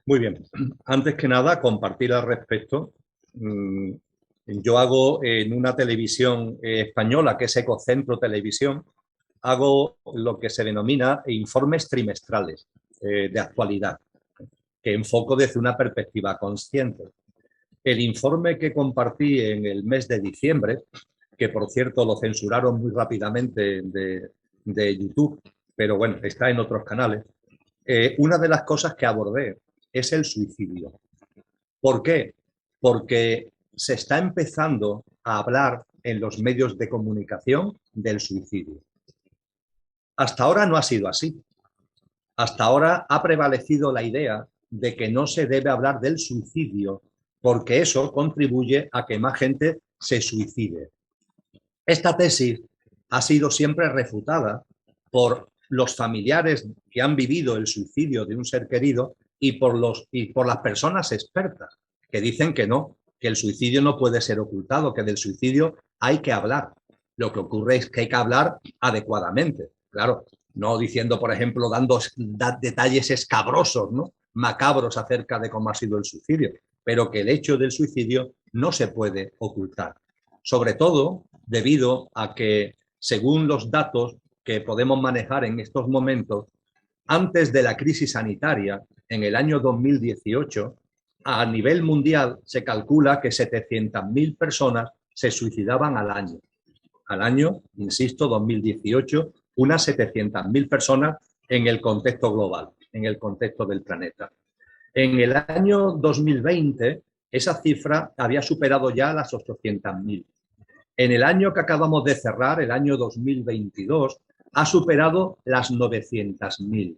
Muy bien. Antes que nada, compartir al respecto. Yo hago en una televisión española, que es Ecocentro Televisión, hago lo que se denomina informes trimestrales de actualidad, que enfoco desde una perspectiva consciente. El informe que compartí en el mes de diciembre, que por cierto lo censuraron muy rápidamente de YouTube, pero bueno, está en otros canales, una de las cosas que abordé es el suicidio. ¿Por qué? Porque se está empezando a hablar en los medios de comunicación del suicidio. Hasta ahora no ha sido así. Hasta ahora ha prevalecido la idea de que no se debe hablar del suicidio porque eso contribuye a que más gente se suicide. Esta tesis ha sido siempre refutada por los familiares que han vivido el suicidio de un ser querido y por las personas expertas que dicen que no, que el suicidio no puede ser ocultado, que del suicidio hay que hablar. Lo que ocurre es que hay que hablar adecuadamente, claro, no diciendo, por ejemplo, dando detalles escabrosos, ¿no? Macabros acerca de cómo ha sido el suicidio, pero que el hecho del suicidio no se puede ocultar. Sobre todo debido a que, según los datos que podemos manejar en estos momentos, antes de la crisis sanitaria, en el año 2018, a nivel mundial se calcula que 700.000 personas se suicidaban al año. Al año, insisto, 2018, unas 700.000 personas en el contexto global, en el contexto del planeta. En el año 2020, esa cifra había superado ya las 800.000. En el año que acabamos de cerrar, el año 2022, ha superado las 900.000.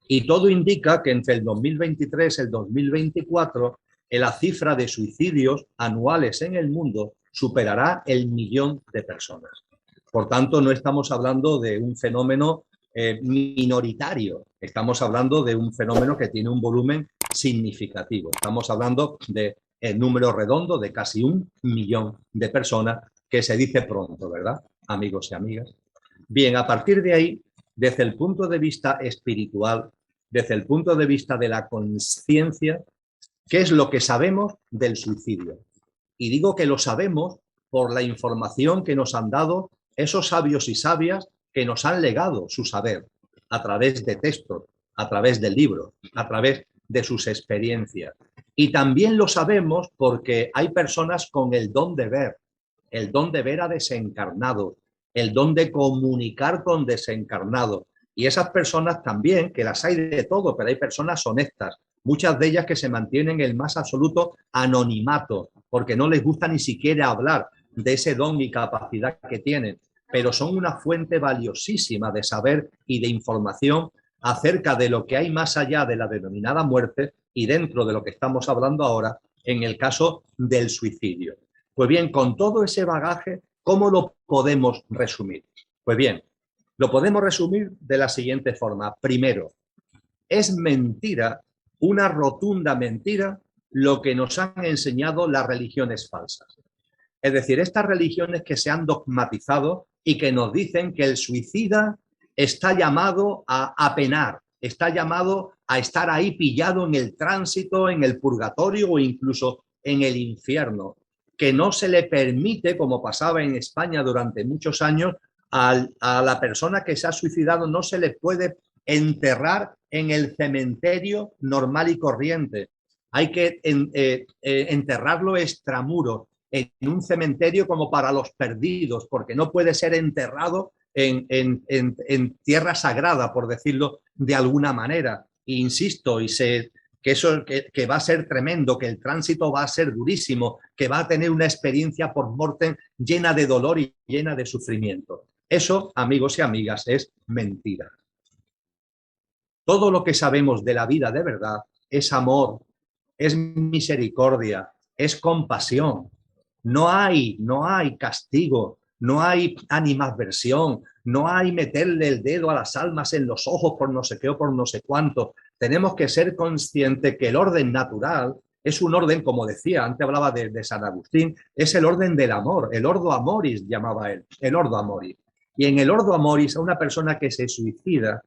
Y todo indica que entre el 2023 y el 2024, la cifra de suicidios anuales en el mundo superará el 1.000.000 de personas. Por tanto, no estamos hablando de un fenómeno minoritario, estamos hablando de un fenómeno que tiene un volumen significativo. Estamos hablando de el número redondo de casi 1.000.000 de personas, que se dice pronto, ¿verdad, amigos y amigas? Bien, a partir de ahí, desde el punto de vista espiritual, desde el punto de vista de la conciencia, ¿qué es lo que sabemos del suicidio? Y digo que lo sabemos por la información que nos han dado esos sabios y sabias que nos han legado su saber a través de textos, a través de libros, a través de sus experiencias. Y también lo sabemos porque hay personas con el don de ver a desencarnados, el don de comunicar con desencarnados. Y esas personas también, que las hay de todo, pero hay personas honestas, muchas de ellas que se mantienen en el más absoluto anonimato, porque no les gusta ni siquiera hablar de ese don y capacidad que tienen, pero son una fuente valiosísima de saber y de información acerca de lo que hay más allá de la denominada muerte y dentro de lo que estamos hablando ahora en el caso del suicidio. Pues bien, con todo ese bagaje, ¿cómo lo podemos resumir? Pues bien, lo podemos resumir de la siguiente forma. Primero, es mentira, una rotunda mentira, lo que nos han enseñado las religiones falsas. Es decir, estas religiones que se han dogmatizado y que nos dicen que el suicida está llamado a penar, está llamado a estar ahí pillado en el tránsito, en el purgatorio o incluso en el infierno, que no se le permite, como pasaba en España durante muchos años, a la persona que se ha suicidado no se le puede enterrar en el cementerio normal y corriente. Hay que enterrarlo extramuro, en un cementerio como para los perdidos, porque no puede ser enterrado en tierra sagrada, por decirlo de alguna manera. E insisto, que va a ser tremendo, que el tránsito va a ser durísimo, que va a tener una experiencia post-mortem llena de dolor y llena de sufrimiento. Eso, amigos y amigas, es mentira. Todo lo que sabemos de la vida de verdad es amor, es misericordia, es compasión. No hay castigo, no hay animadversión, no hay meterle el dedo a las almas en los ojos por no sé qué o por no sé cuánto. Tenemos que ser conscientes que el orden natural es un orden, como decía, antes hablaba de San Agustín, es el orden del amor, el ordo amoris llamaba él, el ordo amoris. Y en el ordo amoris a una persona que se suicida,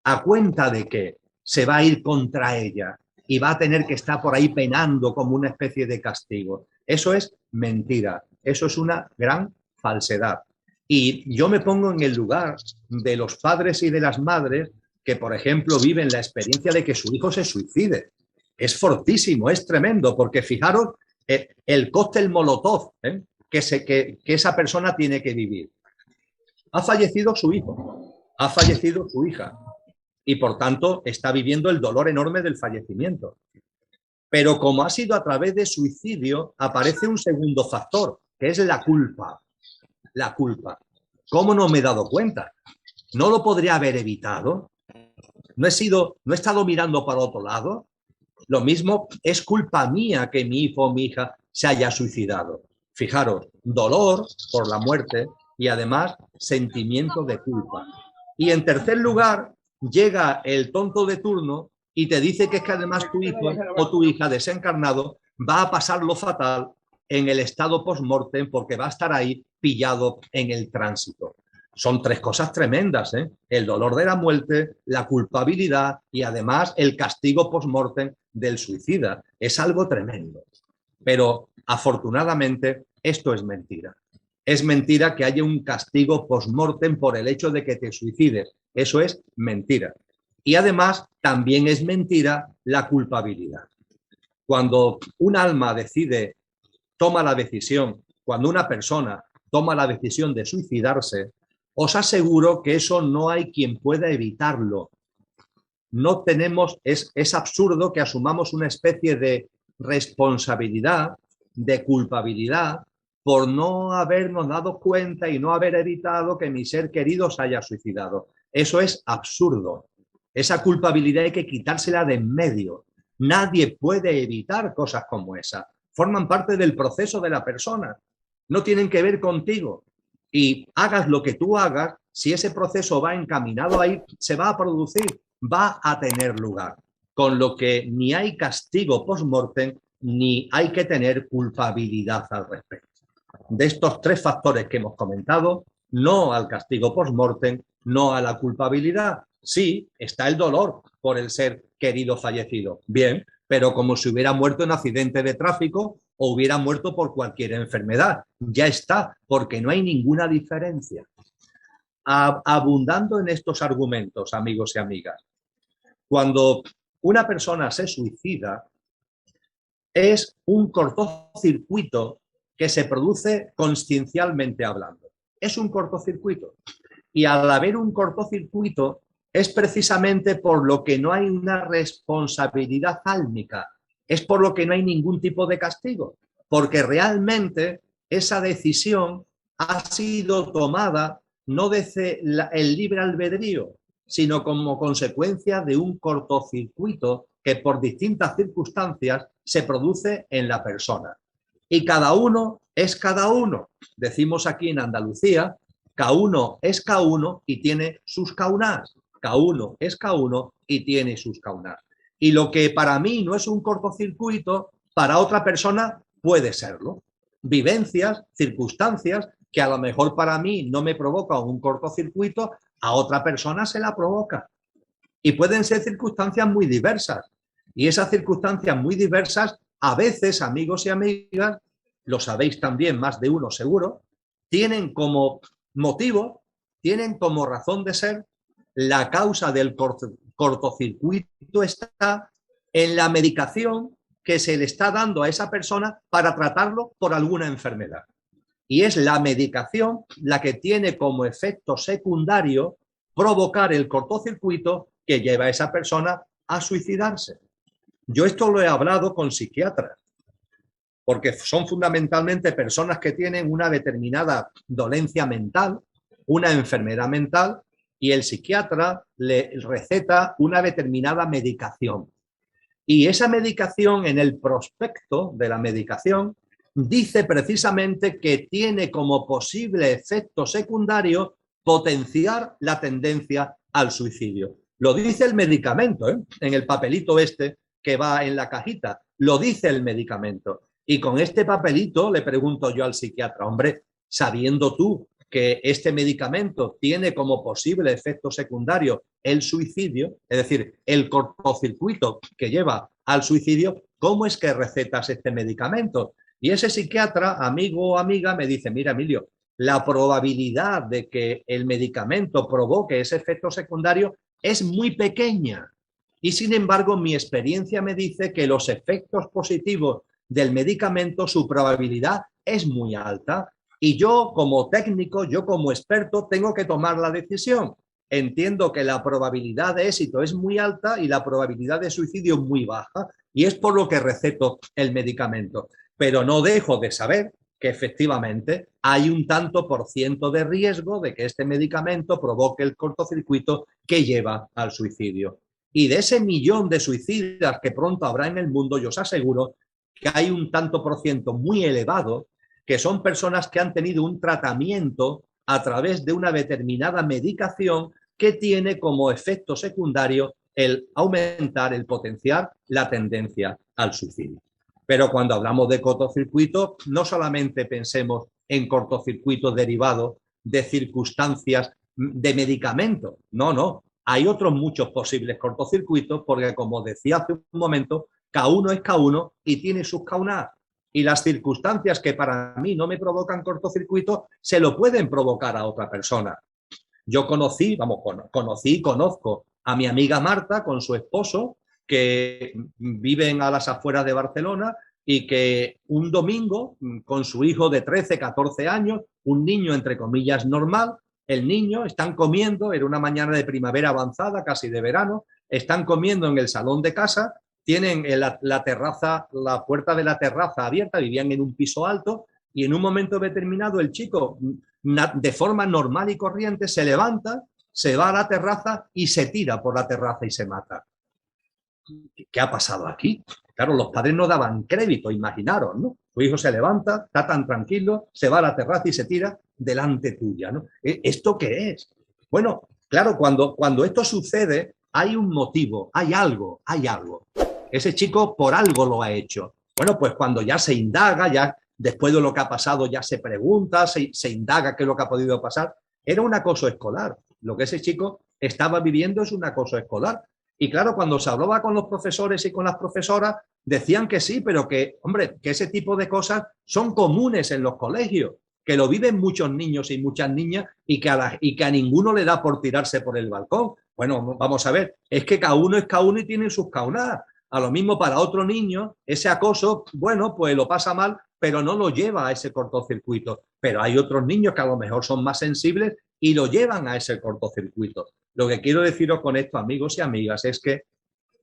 a cuenta de que se va a ir contra ella y va a tener que estar por ahí penando como una especie de castigo. Eso es mentira, eso es una gran falsedad. Y yo me pongo en el lugar de los padres y de las madres que, por ejemplo, viven la experiencia de que su hijo se suicide. Es fortísimo, es tremendo, porque fijaros el cóctel molotov que esa persona tiene que vivir. Ha fallecido su hijo, ha fallecido su hija y, por tanto, está viviendo el dolor enorme del fallecimiento. Pero como ha sido a través de suicidio, aparece un segundo factor, que es la culpa. La culpa. ¿Cómo no me he dado cuenta? ¿No lo podría haber evitado? ¿No he estado mirando para otro lado? Lo mismo, es culpa mía que mi hijo o mi hija se haya suicidado. Fijaros, dolor por la muerte y además sentimiento de culpa. Y en tercer lugar, llega el tonto de turno y te dice que es que además tu hijo o tu hija desencarnado va a pasarlo fatal en el estado post-mortem porque va a estar ahí pillado en el tránsito. Son tres cosas tremendas, ¿eh? El dolor de la muerte, la culpabilidad y además el castigo post-mortem del suicida. Es algo tremendo. Pero afortunadamente esto es mentira. Es mentira que haya un castigo post-mortem por el hecho de que te suicides. Eso es mentira. Y además también es mentira la culpabilidad. Cuando un alma toma la decisión, cuando una persona toma la decisión de suicidarse, os aseguro que eso no hay quien pueda evitarlo. no tenemos, es absurdo que asumamos una especie de responsabilidad, de culpabilidad, por no habernos dado cuenta y no haber evitado que mi ser querido se haya suicidado. Eso es absurdo. Esa culpabilidad hay que quitársela de en medio. Nadie puede evitar cosas como esa. Forman parte del proceso de la persona. No tienen que ver contigo. Y hagas lo que tú hagas, si ese proceso va encaminado ahí, se va a producir, va a tener lugar. Con lo que ni hay castigo post-mortem, ni hay que tener culpabilidad al respecto. De estos tres factores que hemos comentado, no al castigo post-mortem, no a la culpabilidad. Sí, está el dolor por el ser querido fallecido. Bien, pero como si hubiera muerto en accidente de tráfico o hubiera muerto por cualquier enfermedad. Ya está, porque no hay ninguna diferencia. Abundando en estos argumentos, amigos y amigas, cuando una persona se suicida, es un cortocircuito que se produce consciencialmente hablando. Es un cortocircuito. Y al haber un cortocircuito es precisamente por lo que no hay una responsabilidad álmica. Es por lo que no hay ningún tipo de castigo. Porque realmente esa decisión ha sido tomada no desde el libre albedrío, sino como consecuencia de un cortocircuito que por distintas circunstancias se produce en la persona. Y cada uno es cada uno. Decimos aquí en Andalucía, cada uno es cada uno y tiene sus caunás. Cada uno es cada uno y tiene sus caunás. Y lo que para mí no es un cortocircuito, para otra persona puede serlo. Vivencias, circunstancias que a lo mejor para mí no me provocan un cortocircuito, a otra persona se la provoca. Y pueden ser circunstancias muy diversas. Y esas circunstancias muy diversas, a veces, amigos y amigas, lo sabéis también más de uno seguro, tienen como motivo, tienen como razón de ser, la causa del cortocircuito está en la medicación que se le está dando a esa persona para tratarlo por alguna enfermedad. Y es la medicación la que tiene como efecto secundario provocar el cortocircuito que lleva a esa persona a suicidarse. Yo esto lo he hablado con psiquiatras, porque son fundamentalmente personas que tienen una determinada dolencia mental, una enfermedad mental, y el psiquiatra le receta una determinada medicación. Y esa medicación, en el prospecto de la medicación, dice precisamente que tiene como posible efecto secundario potenciar la tendencia al suicidio. Lo dice el medicamento, en el papelito este que va en la cajita, lo dice el medicamento. Y con este papelito le pregunto yo al psiquiatra, hombre, sabiendo tú que este medicamento tiene como posible efecto secundario el suicidio, es decir, el cortocircuito que lleva al suicidio, ¿cómo es que recetas este medicamento? Y ese psiquiatra, amigo o amiga, me dice, mira, Emilio, la probabilidad de que el medicamento provoque ese efecto secundario es muy pequeña. Y sin embargo, mi experiencia me dice que los efectos positivos del medicamento, su probabilidad es muy alta. Y yo como técnico, yo como experto, tengo que tomar la decisión. Entiendo que la probabilidad de éxito es muy alta y la probabilidad de suicidio muy baja. Y es por lo que receto el medicamento. Pero no dejo de saber que efectivamente hay un tanto por ciento de riesgo de que este medicamento provoque el cortocircuito que lleva al suicidio. Y de ese millón de suicidas que pronto habrá en el mundo, yo os aseguro que hay un tanto por ciento muy elevado que son personas que han tenido un tratamiento a través de una determinada medicación que tiene como efecto secundario el aumentar, el potenciar la tendencia al suicidio. Pero cuando hablamos de cortocircuito, no solamente pensemos en cortocircuito derivado de circunstancias de medicamento, no. Hay otros muchos posibles cortocircuitos porque, como decía hace un momento, cada uno es cada uno y tiene sus caunas. Y las circunstancias que para mí no me provocan cortocircuito se lo pueden provocar a otra persona. Yo conocí y conozco a mi amiga Marta con su esposo, que viven a las afueras de Barcelona y que un domingo, con su hijo de 13, 14 años, un niño entre comillas normal, el niño, están comiendo, era una mañana de primavera avanzada, casi de verano, están comiendo en el salón de casa, tienen la terraza, la puerta de la terraza abierta, vivían en un piso alto, y en un momento determinado el chico, de forma normal y corriente, se levanta, se va a la terraza y se tira por la terraza y se mata. ¿Qué ha pasado aquí? Claro, los padres no daban crédito, imaginaros, ¿no? Tu hijo se levanta, está tan tranquilo, se va a la terraza y se tira delante tuya, ¿no? ¿Esto qué es? Bueno, claro, cuando esto sucede, hay un motivo, hay algo. Ese chico por algo lo ha hecho. Bueno, pues cuando ya se indaga, ya después de lo que ha pasado, ya se pregunta, se indaga qué es lo que ha podido pasar. Era un acoso escolar. Lo que ese chico estaba viviendo es un acoso escolar. Y claro, cuando se hablaba con los profesores y con las profesoras, decían que sí, pero que, hombre, que ese tipo de cosas son comunes en los colegios, que lo viven muchos niños y muchas niñas y que a ninguno le da por tirarse por el balcón. Bueno, vamos a ver, es que cada uno es cada uno y tiene sus caunadas. A lo mismo para otro niño, ese acoso, bueno, pues lo pasa mal, pero no lo lleva a ese cortocircuito. Pero hay otros niños que a lo mejor son más sensibles y lo llevan a ese cortocircuito. Lo que quiero deciros con esto, amigos y amigas, es que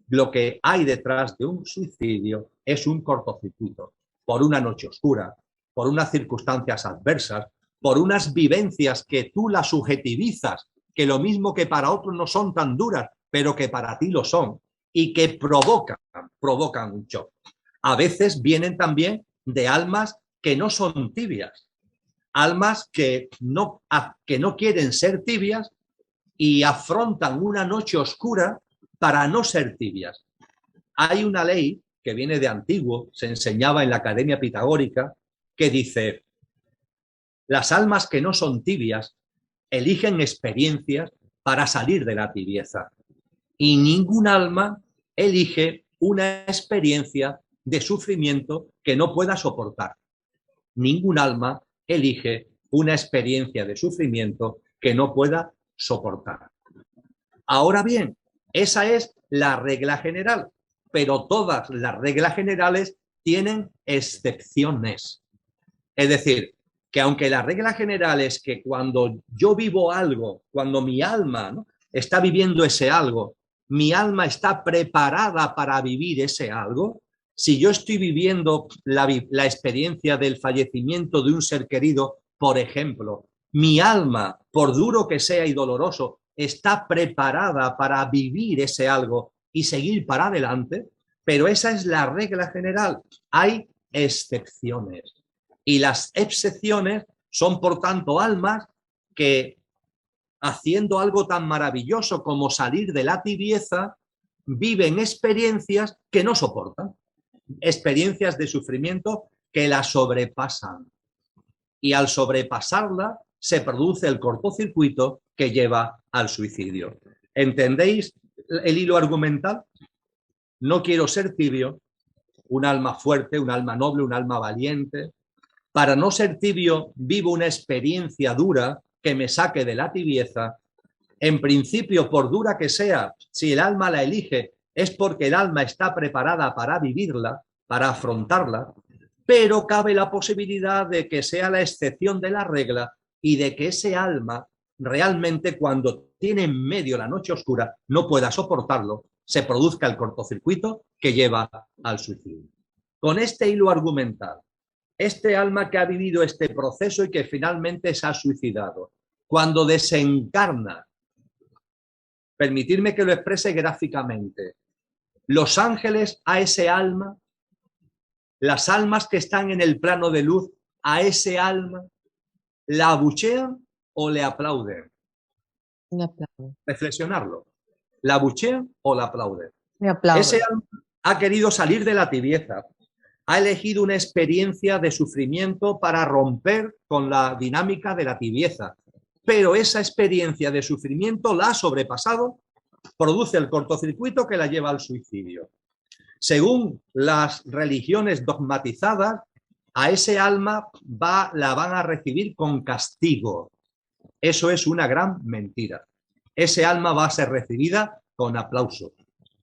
lo que hay detrás de un suicidio es un cortocircuito, por una noche oscura, por unas circunstancias adversas, por unas vivencias que tú las subjetivizas, que lo mismo que para otros no son tan duras, pero que para ti lo son, y que provocan un shock. A veces vienen también de almas que no son tibias, almas que no quieren ser tibias y afrontan una noche oscura para no ser tibias. Hay una ley que viene de antiguo, se enseñaba en la Academia Pitagórica, que dice: las almas que no son tibias eligen experiencias para salir de la tibieza, y ningún alma elige una experiencia de sufrimiento que no pueda soportar. Ningún alma elige una experiencia de sufrimiento que no pueda soportar. Ahora bien, esa es la regla general, pero todas las reglas generales tienen excepciones. Es decir, que aunque la regla general es que cuando yo vivo algo, cuando mi alma, ¿no?, está viviendo ese algo, mi alma está preparada para vivir ese algo. Si yo estoy viviendo la experiencia del fallecimiento de un ser querido, por ejemplo, mi alma, por duro que sea y doloroso, está preparada para vivir ese algo y seguir para adelante, pero esa es la regla general. Hay excepciones. Y las excepciones son, por tanto, almas que, haciendo algo tan maravilloso como salir de la tibieza, viven experiencias que no soportan, experiencias de sufrimiento que la sobrepasan. Y al sobrepasarla se produce el cortocircuito que lleva al suicidio. ¿Entendéis el hilo argumental? No quiero ser tibio, un alma fuerte, un alma noble, un alma valiente. Para no ser tibio, vivo una experiencia dura que me saque de la tibieza. En principio, por dura que sea, si el alma la elige, es porque el alma está preparada para vivirla, para afrontarla, pero cabe la posibilidad de que sea la excepción de la regla y de que ese alma realmente, cuando tiene en medio la noche oscura, no pueda soportarlo, se produzca el cortocircuito que lleva al suicidio. Con este hilo argumental, este alma que ha vivido este proceso y que finalmente se ha suicidado, cuando desencarna, permitirme que lo exprese gráficamente, los ángeles a ese alma, las almas que están en el plano de luz a ese alma, ¿la abuchean o le aplauden? Me aplauden. Reflexionarlo. ¿La abuchean o la aplauden? Me aplauden. Ese alma ha querido salir de la tibieza, ha elegido una experiencia de sufrimiento para romper con la dinámica de la tibieza, pero esa experiencia de sufrimiento la ha sobrepasado, produce el cortocircuito que la lleva al suicidio. Según las religiones dogmatizadas, a ese alma la van a recibir con castigo. Eso es una gran mentira. Ese alma va a ser recibida con aplausos.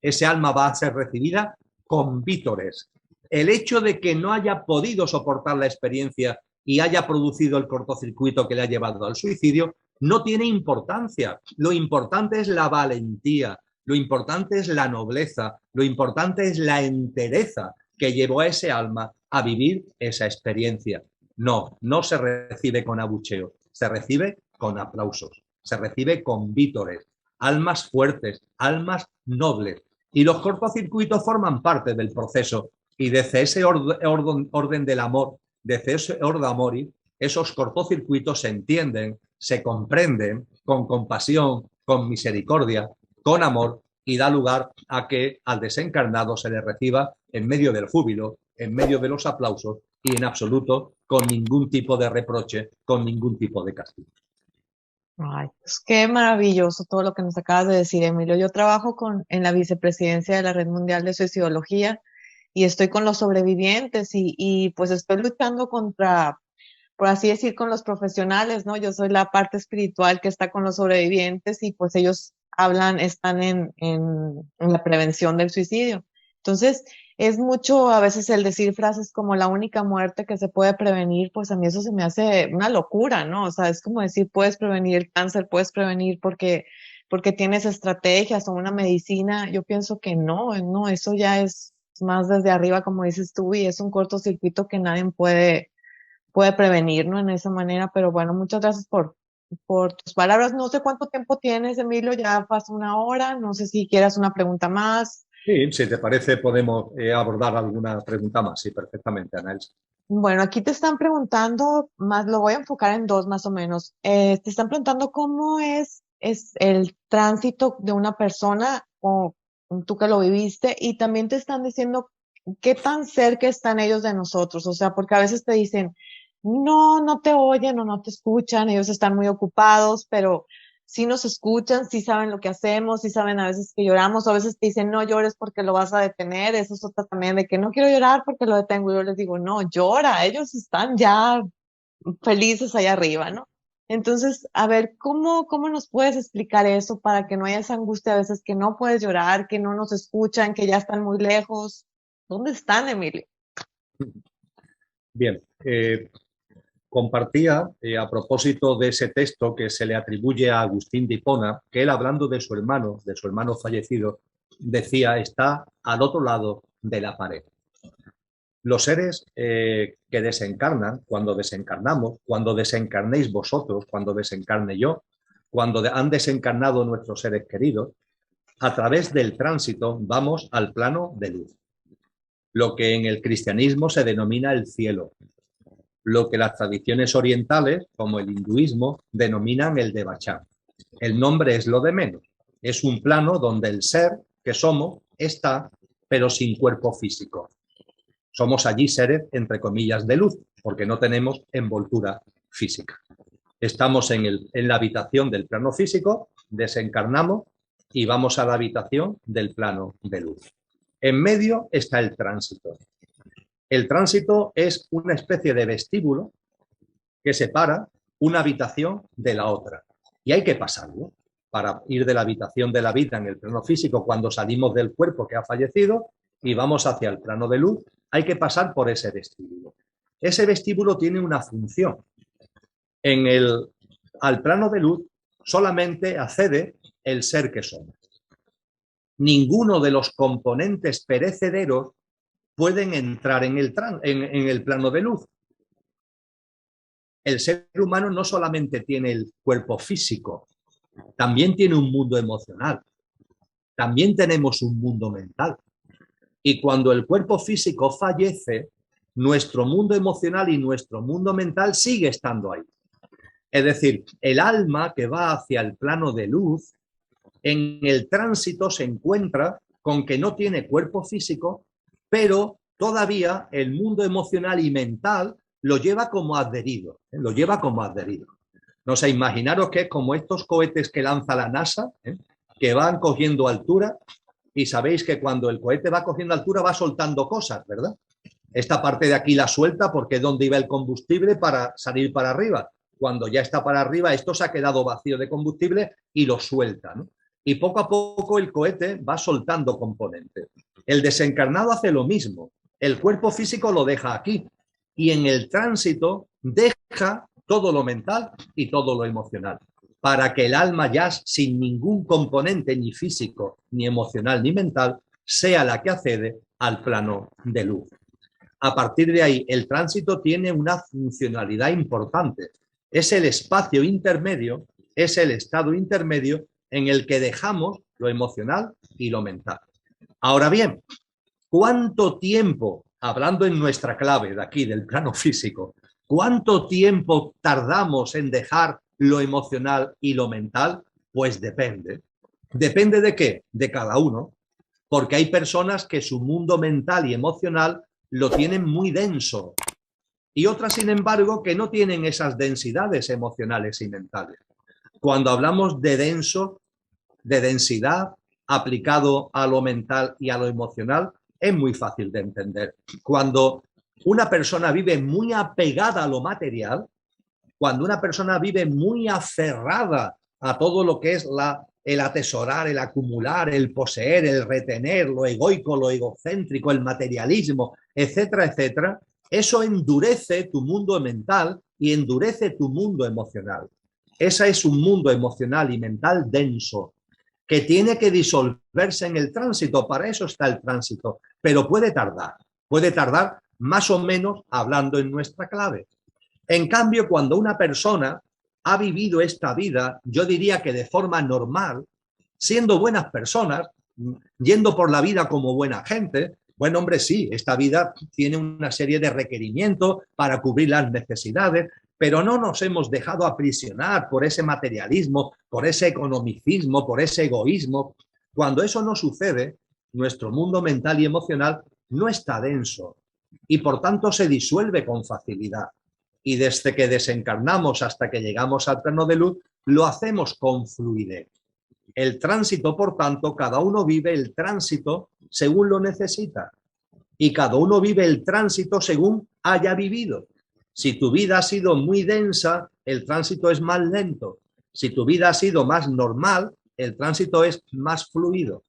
Ese alma va a ser recibida con vítores. El hecho de que no haya podido soportar la experiencia y haya producido el cortocircuito que le ha llevado al suicidio no tiene importancia. Lo importante es la valentía, lo importante es la nobleza, lo importante es la entereza que llevó a ese alma a vivir esa experiencia. No, no se recibe con abucheo, se recibe con aplausos, se recibe con vítores, almas fuertes, almas nobles. Y los cortocircuitos forman parte del proceso. Y desde ese orden del amor, desde ese ordo amori, esos cortocircuitos se entienden, se comprenden con compasión, con misericordia, con amor, y da lugar a que al desencarnado se le reciba en medio del júbilo, en medio de los aplausos y en absoluto con ningún tipo de reproche, con ningún tipo de castigo. Ay, pues qué maravilloso todo lo que nos acabas de decir, Emilio. Yo trabajo en la vicepresidencia de la Red Mundial de Suicidología y estoy con los sobrevivientes y pues estoy luchando contra, por así decir, con los profesionales, ¿no? Yo soy la parte espiritual que está con los sobrevivientes y pues ellos están en la prevención del suicidio. Entonces, es mucho a veces el decir frases como la única muerte que se puede prevenir, pues a mí eso se me hace una locura, ¿no? O sea, es como decir, puedes prevenir el cáncer, puedes prevenir porque tienes estrategias o una medicina. Yo pienso que no, no, eso ya es más desde arriba, como dices tú, y es un cortocircuito que nadie puede prevenir, ¿no? En esa manera, pero bueno, muchas gracias por tus palabras. No sé cuánto tiempo tienes, Emilio, ya pasa una hora, no sé si quieras una pregunta más. Sí, si te parece, podemos abordar alguna pregunta más. Sí, perfectamente, Ana Elsa. Bueno, aquí te están preguntando, más lo voy a enfocar en dos más o menos. Te están preguntando cómo es el tránsito de una persona, o tú que lo viviste, y también te están diciendo qué tan cerca están ellos de nosotros. O sea, porque a veces te dicen, no, no te oyen o no te escuchan, ellos están muy ocupados, pero sí nos escuchan, sí saben lo que hacemos, sí saben a veces que lloramos, o a veces te dicen no llores porque lo vas a detener. Eso es otra también de que no quiero llorar porque lo detengo. Yo les digo, no, llora, ellos están ya felices allá arriba, ¿no? Entonces, a ver, ¿cómo nos puedes explicar eso para que no haya esa angustia a veces que no puedes llorar, que no nos escuchan, que ya están muy lejos? ¿Dónde están, Emilio? Bien, compartía a propósito de ese texto que se le atribuye a Agustín de Hipona, que él, hablando de su hermano fallecido, decía, está al otro lado de la pared. Los seres que desencarnan, cuando desencarnamos, cuando desencarnéis vosotros, cuando desencarne yo, cuando han desencarnado nuestros seres queridos, a través del tránsito vamos al plano de luz, lo que en el cristianismo se denomina el cielo, lo que las tradiciones orientales, como el hinduismo, denominan el devachan. El nombre es lo de menos. Es un plano donde el ser que somos está, pero sin cuerpo físico. Somos allí seres, entre comillas, de luz, porque no tenemos envoltura física. Estamos en la habitación del plano físico, desencarnamos y vamos a la habitación del plano de luz. En medio está el tránsito. El tránsito es una especie de vestíbulo que separa una habitación de la otra. Y hay que pasarlo para ir de la habitación de la vida en el plano físico cuando salimos del cuerpo que ha fallecido y vamos hacia el plano de luz. Hay que pasar por ese vestíbulo. Ese vestíbulo tiene una función. Al plano de luz solamente accede el ser que somos. Ninguno de los componentes perecederos pueden entrar en el plano de luz. El ser humano no solamente tiene el cuerpo físico, también tiene un mundo emocional, también tenemos un mundo mental. Y cuando el cuerpo físico fallece, nuestro mundo emocional y nuestro mundo mental sigue estando ahí. Es decir, el alma que va hacia el plano de luz, en el tránsito se encuentra con que no tiene cuerpo físico, pero todavía el mundo emocional y mental lo lleva como adherido, lo lleva como adherido. No sé, imaginaros que es como estos cohetes que lanza la NASA, que van cogiendo altura, y sabéis que cuando el cohete va cogiendo altura va soltando cosas, ¿verdad? Esta parte de aquí la suelta porque es donde iba el combustible para salir para arriba. Cuando ya está para arriba, esto se ha quedado vacío de combustible y lo suelta, ¿no? Y poco a poco el cohete va soltando componentes. El desencarnado hace lo mismo. El cuerpo físico lo deja aquí y en el tránsito deja todo lo mental y todo lo emocional. para que el alma ya sin ningún componente ni físico, ni emocional, ni mental, sea la que accede al plano de luz. A partir de ahí, el tránsito tiene una funcionalidad importante. Es el espacio intermedio, es el estado intermedio en el que dejamos lo emocional y lo mental. Ahora bien, ¿cuánto tiempo, hablando en nuestra clave de aquí, del plano físico, cuánto tiempo tardamos en dejar lo emocional y lo mental? Pues depende. ¿Depende de qué? De cada uno. Porque hay personas que su mundo mental y emocional lo tienen muy denso y otras, sin embargo, que no tienen esas densidades emocionales y mentales. Cuando hablamos de denso, de densidad aplicado a lo mental y a lo emocional, es muy fácil de entender. Cuando una persona vive muy apegada a lo material, cuando una persona vive muy aferrada a todo lo que es el atesorar, el acumular, el poseer, el retener, lo egoico, lo egocéntrico, el materialismo, etcétera, etcétera, eso endurece tu mundo mental y endurece tu mundo emocional. Ese es un mundo emocional y mental denso que tiene que disolverse en el tránsito. Para eso está el tránsito, pero puede tardar más o menos hablando en nuestra clave. En cambio, cuando una persona ha vivido esta vida, yo diría que de forma normal, siendo buenas personas, yendo por la vida como buena gente, bueno, hombre, sí, esta vida tiene una serie de requerimientos para cubrir las necesidades, pero no nos hemos dejado aprisionar por ese materialismo, por ese economicismo, por ese egoísmo. Cuando eso no sucede, nuestro mundo mental y emocional no está denso y por tanto se disuelve con facilidad. Y desde que desencarnamos hasta que llegamos al plano de luz, lo hacemos con fluidez. El tránsito, por tanto, cada uno vive el tránsito según lo necesita. Y cada uno vive el tránsito según haya vivido. Si tu vida ha sido muy densa, el tránsito es más lento. Si tu vida ha sido más normal, el tránsito es más fluido.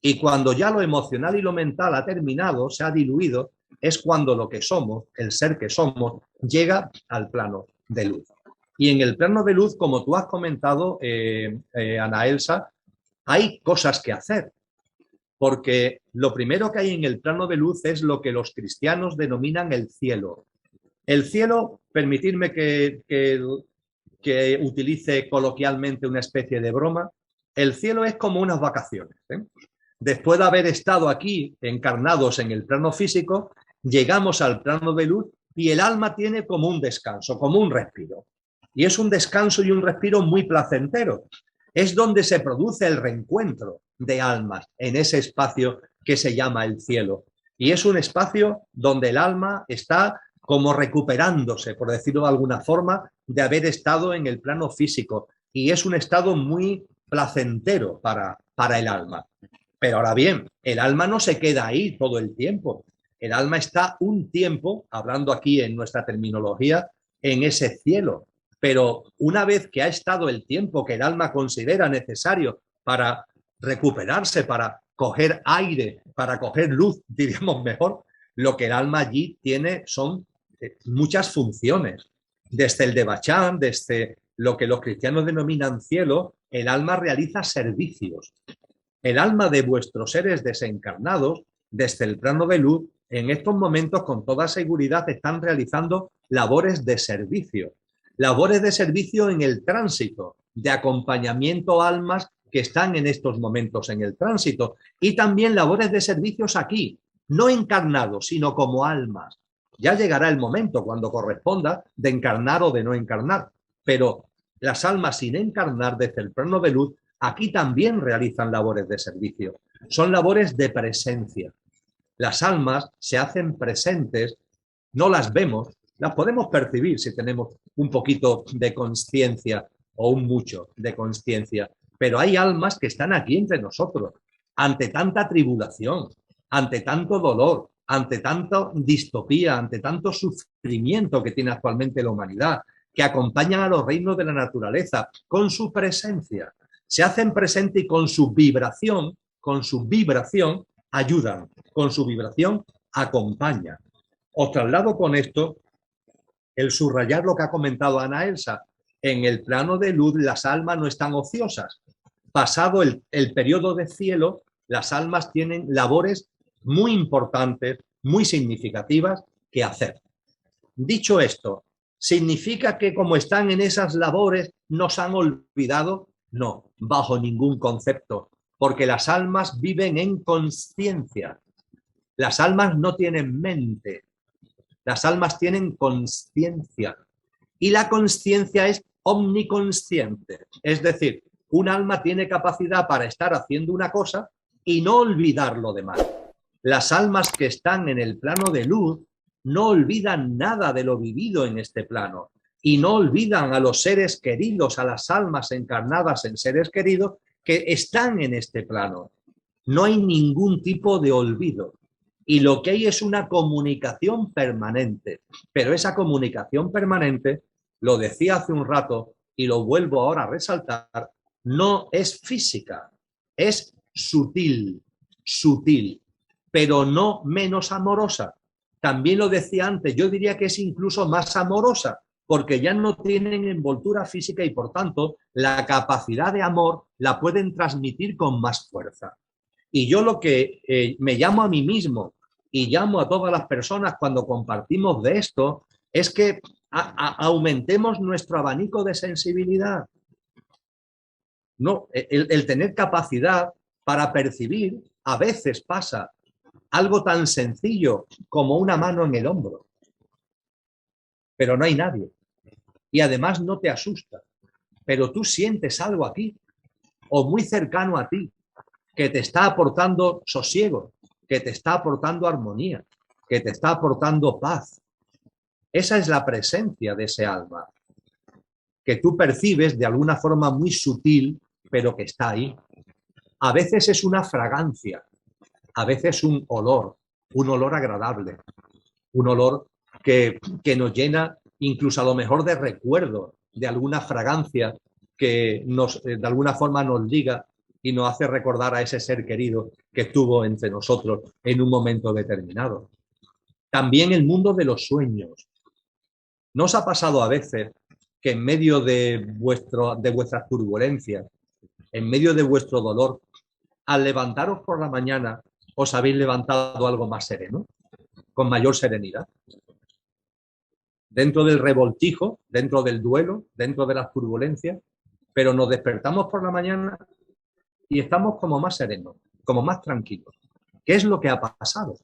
Y cuando ya lo emocional y lo mental ha terminado, se ha diluido, es cuando lo que somos, el ser que somos, llega al plano de luz. Y en el plano de luz, como tú has comentado, Ana Elsa, hay cosas que hacer. Porque lo primero que hay en el plano de luz es lo que los cristianos denominan el cielo. El cielo, permitidme que utilice coloquialmente una especie de broma, el cielo es como unas vacaciones, ¿eh? Después de haber estado aquí encarnados en el plano físico, llegamos al plano de luz y el alma tiene como un descanso, como un respiro. Y es un descanso y un respiro muy placentero. Es donde se produce el reencuentro de almas en ese espacio que se llama el cielo. Y es un espacio donde el alma está como recuperándose, por decirlo de alguna forma, de haber estado en el plano físico. Y es un estado muy placentero para el alma. Pero ahora bien, el alma no se queda ahí todo el tiempo. El alma está un tiempo, hablando aquí en nuestra terminología, en ese cielo. Pero una vez que ha estado el tiempo que el alma considera necesario para recuperarse, para coger aire, para coger luz, diríamos mejor, lo que el alma allí tiene son muchas funciones. Desde el Devachan, desde lo que los cristianos denominan cielo, el alma realiza servicios. El alma de vuestros seres desencarnados, desde el plano de luz, en estos momentos con toda seguridad están realizando labores de servicio. Labores de servicio en el tránsito, de acompañamiento a almas que están en estos momentos en el tránsito. Y también labores de servicios aquí, no encarnados, sino como almas. Ya llegará el momento, cuando corresponda, de encarnar o de no encarnar. Pero las almas sin encarnar desde el plano de luz, aquí también realizan labores de servicio. Son labores de presencia. Las almas se hacen presentes, no las vemos, las podemos percibir si tenemos un poquito de consciencia o un mucho de consciencia, pero hay almas que están aquí entre nosotros, ante tanta tribulación, ante tanto dolor, ante tanta distopía, ante tanto sufrimiento que tiene actualmente la humanidad, que acompañan a los reinos de la naturaleza con su presencia. Se hacen presentes y con su vibración ayudan, con su vibración acompañan. Os traslado con esto el subrayar lo que ha comentado Ana Elsa. En el plano de luz las almas no están ociosas. Pasado el periodo de cielo, las almas tienen labores muy importantes, muy significativas que hacer. Dicho esto, ¿significa que como están en esas labores nos han olvidado? No, bajo ningún concepto, porque las almas viven en consciencia. Las almas no tienen mente, las almas tienen consciencia. Y la consciencia es omniconsciente, es decir, un alma tiene capacidad para estar haciendo una cosa y no olvidar lo demás. Las almas que están en el plano de luz no olvidan nada de lo vivido en este plano y no olvidan a los seres queridos, a las almas encarnadas en seres queridos que están en este plano. No hay ningún tipo de olvido y lo que hay es una comunicación permanente, pero esa comunicación permanente, lo decía hace un rato y lo vuelvo ahora a resaltar, no es física, es sutil, pero no menos amorosa. También lo decía antes, yo diría que es incluso más amorosa, porque ya no tienen envoltura física y por tanto la capacidad de amor la pueden transmitir con más fuerza. Y yo lo que me llamo a mí mismo y llamo a todas las personas cuando compartimos de esto es que aumentemos nuestro abanico de sensibilidad. No, el tener capacidad para percibir, a veces pasa algo tan sencillo como una mano en el hombro, pero no hay nadie. Y además no te asusta, pero tú sientes algo aquí o muy cercano a ti que te está aportando sosiego, que te está aportando armonía, que te está aportando paz. Esa es la presencia de ese alma, que tú percibes de alguna forma muy sutil, pero que está ahí. A veces es una fragancia, a veces un olor agradable, un olor que nos llena incluso a lo mejor de recuerdo de alguna fragancia que nos, de alguna forma nos liga y nos hace recordar a ese ser querido que estuvo entre nosotros en un momento determinado. También el mundo de los sueños. ¿No os ha pasado a veces que en medio de vuestras turbulencias, en medio de vuestro dolor, al levantaros por la mañana, os habéis levantado algo más sereno, con mayor serenidad? Dentro del revoltijo, dentro del duelo, dentro de las turbulencias, pero nos despertamos por la mañana y estamos como más serenos, como más tranquilos. ¿Qué es lo que ha pasado?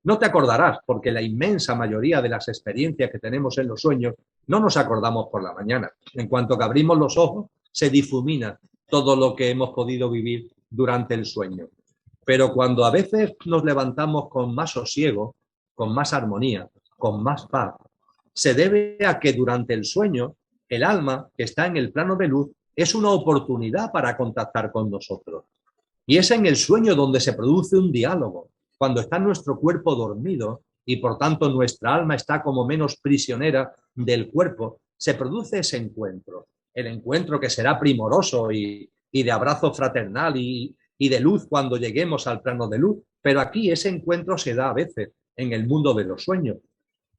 No te acordarás, porque la inmensa mayoría de las experiencias que tenemos en los sueños no nos acordamos por la mañana. En cuanto que abrimos los ojos, se difumina todo lo que hemos podido vivir durante el sueño. Pero cuando a veces nos levantamos con más sosiego, con más armonía, con más paz, se debe a que durante el sueño el alma que está en el plano de luz es una oportunidad para contactar con nosotros. Y es en el sueño donde se produce un diálogo, cuando está nuestro cuerpo dormido y por tanto nuestra alma está como menos prisionera del cuerpo, se produce ese encuentro. El encuentro que será primoroso y de abrazo fraternal y de luz cuando lleguemos al plano de luz. Pero aquí ese encuentro se da a veces en el mundo de los sueños.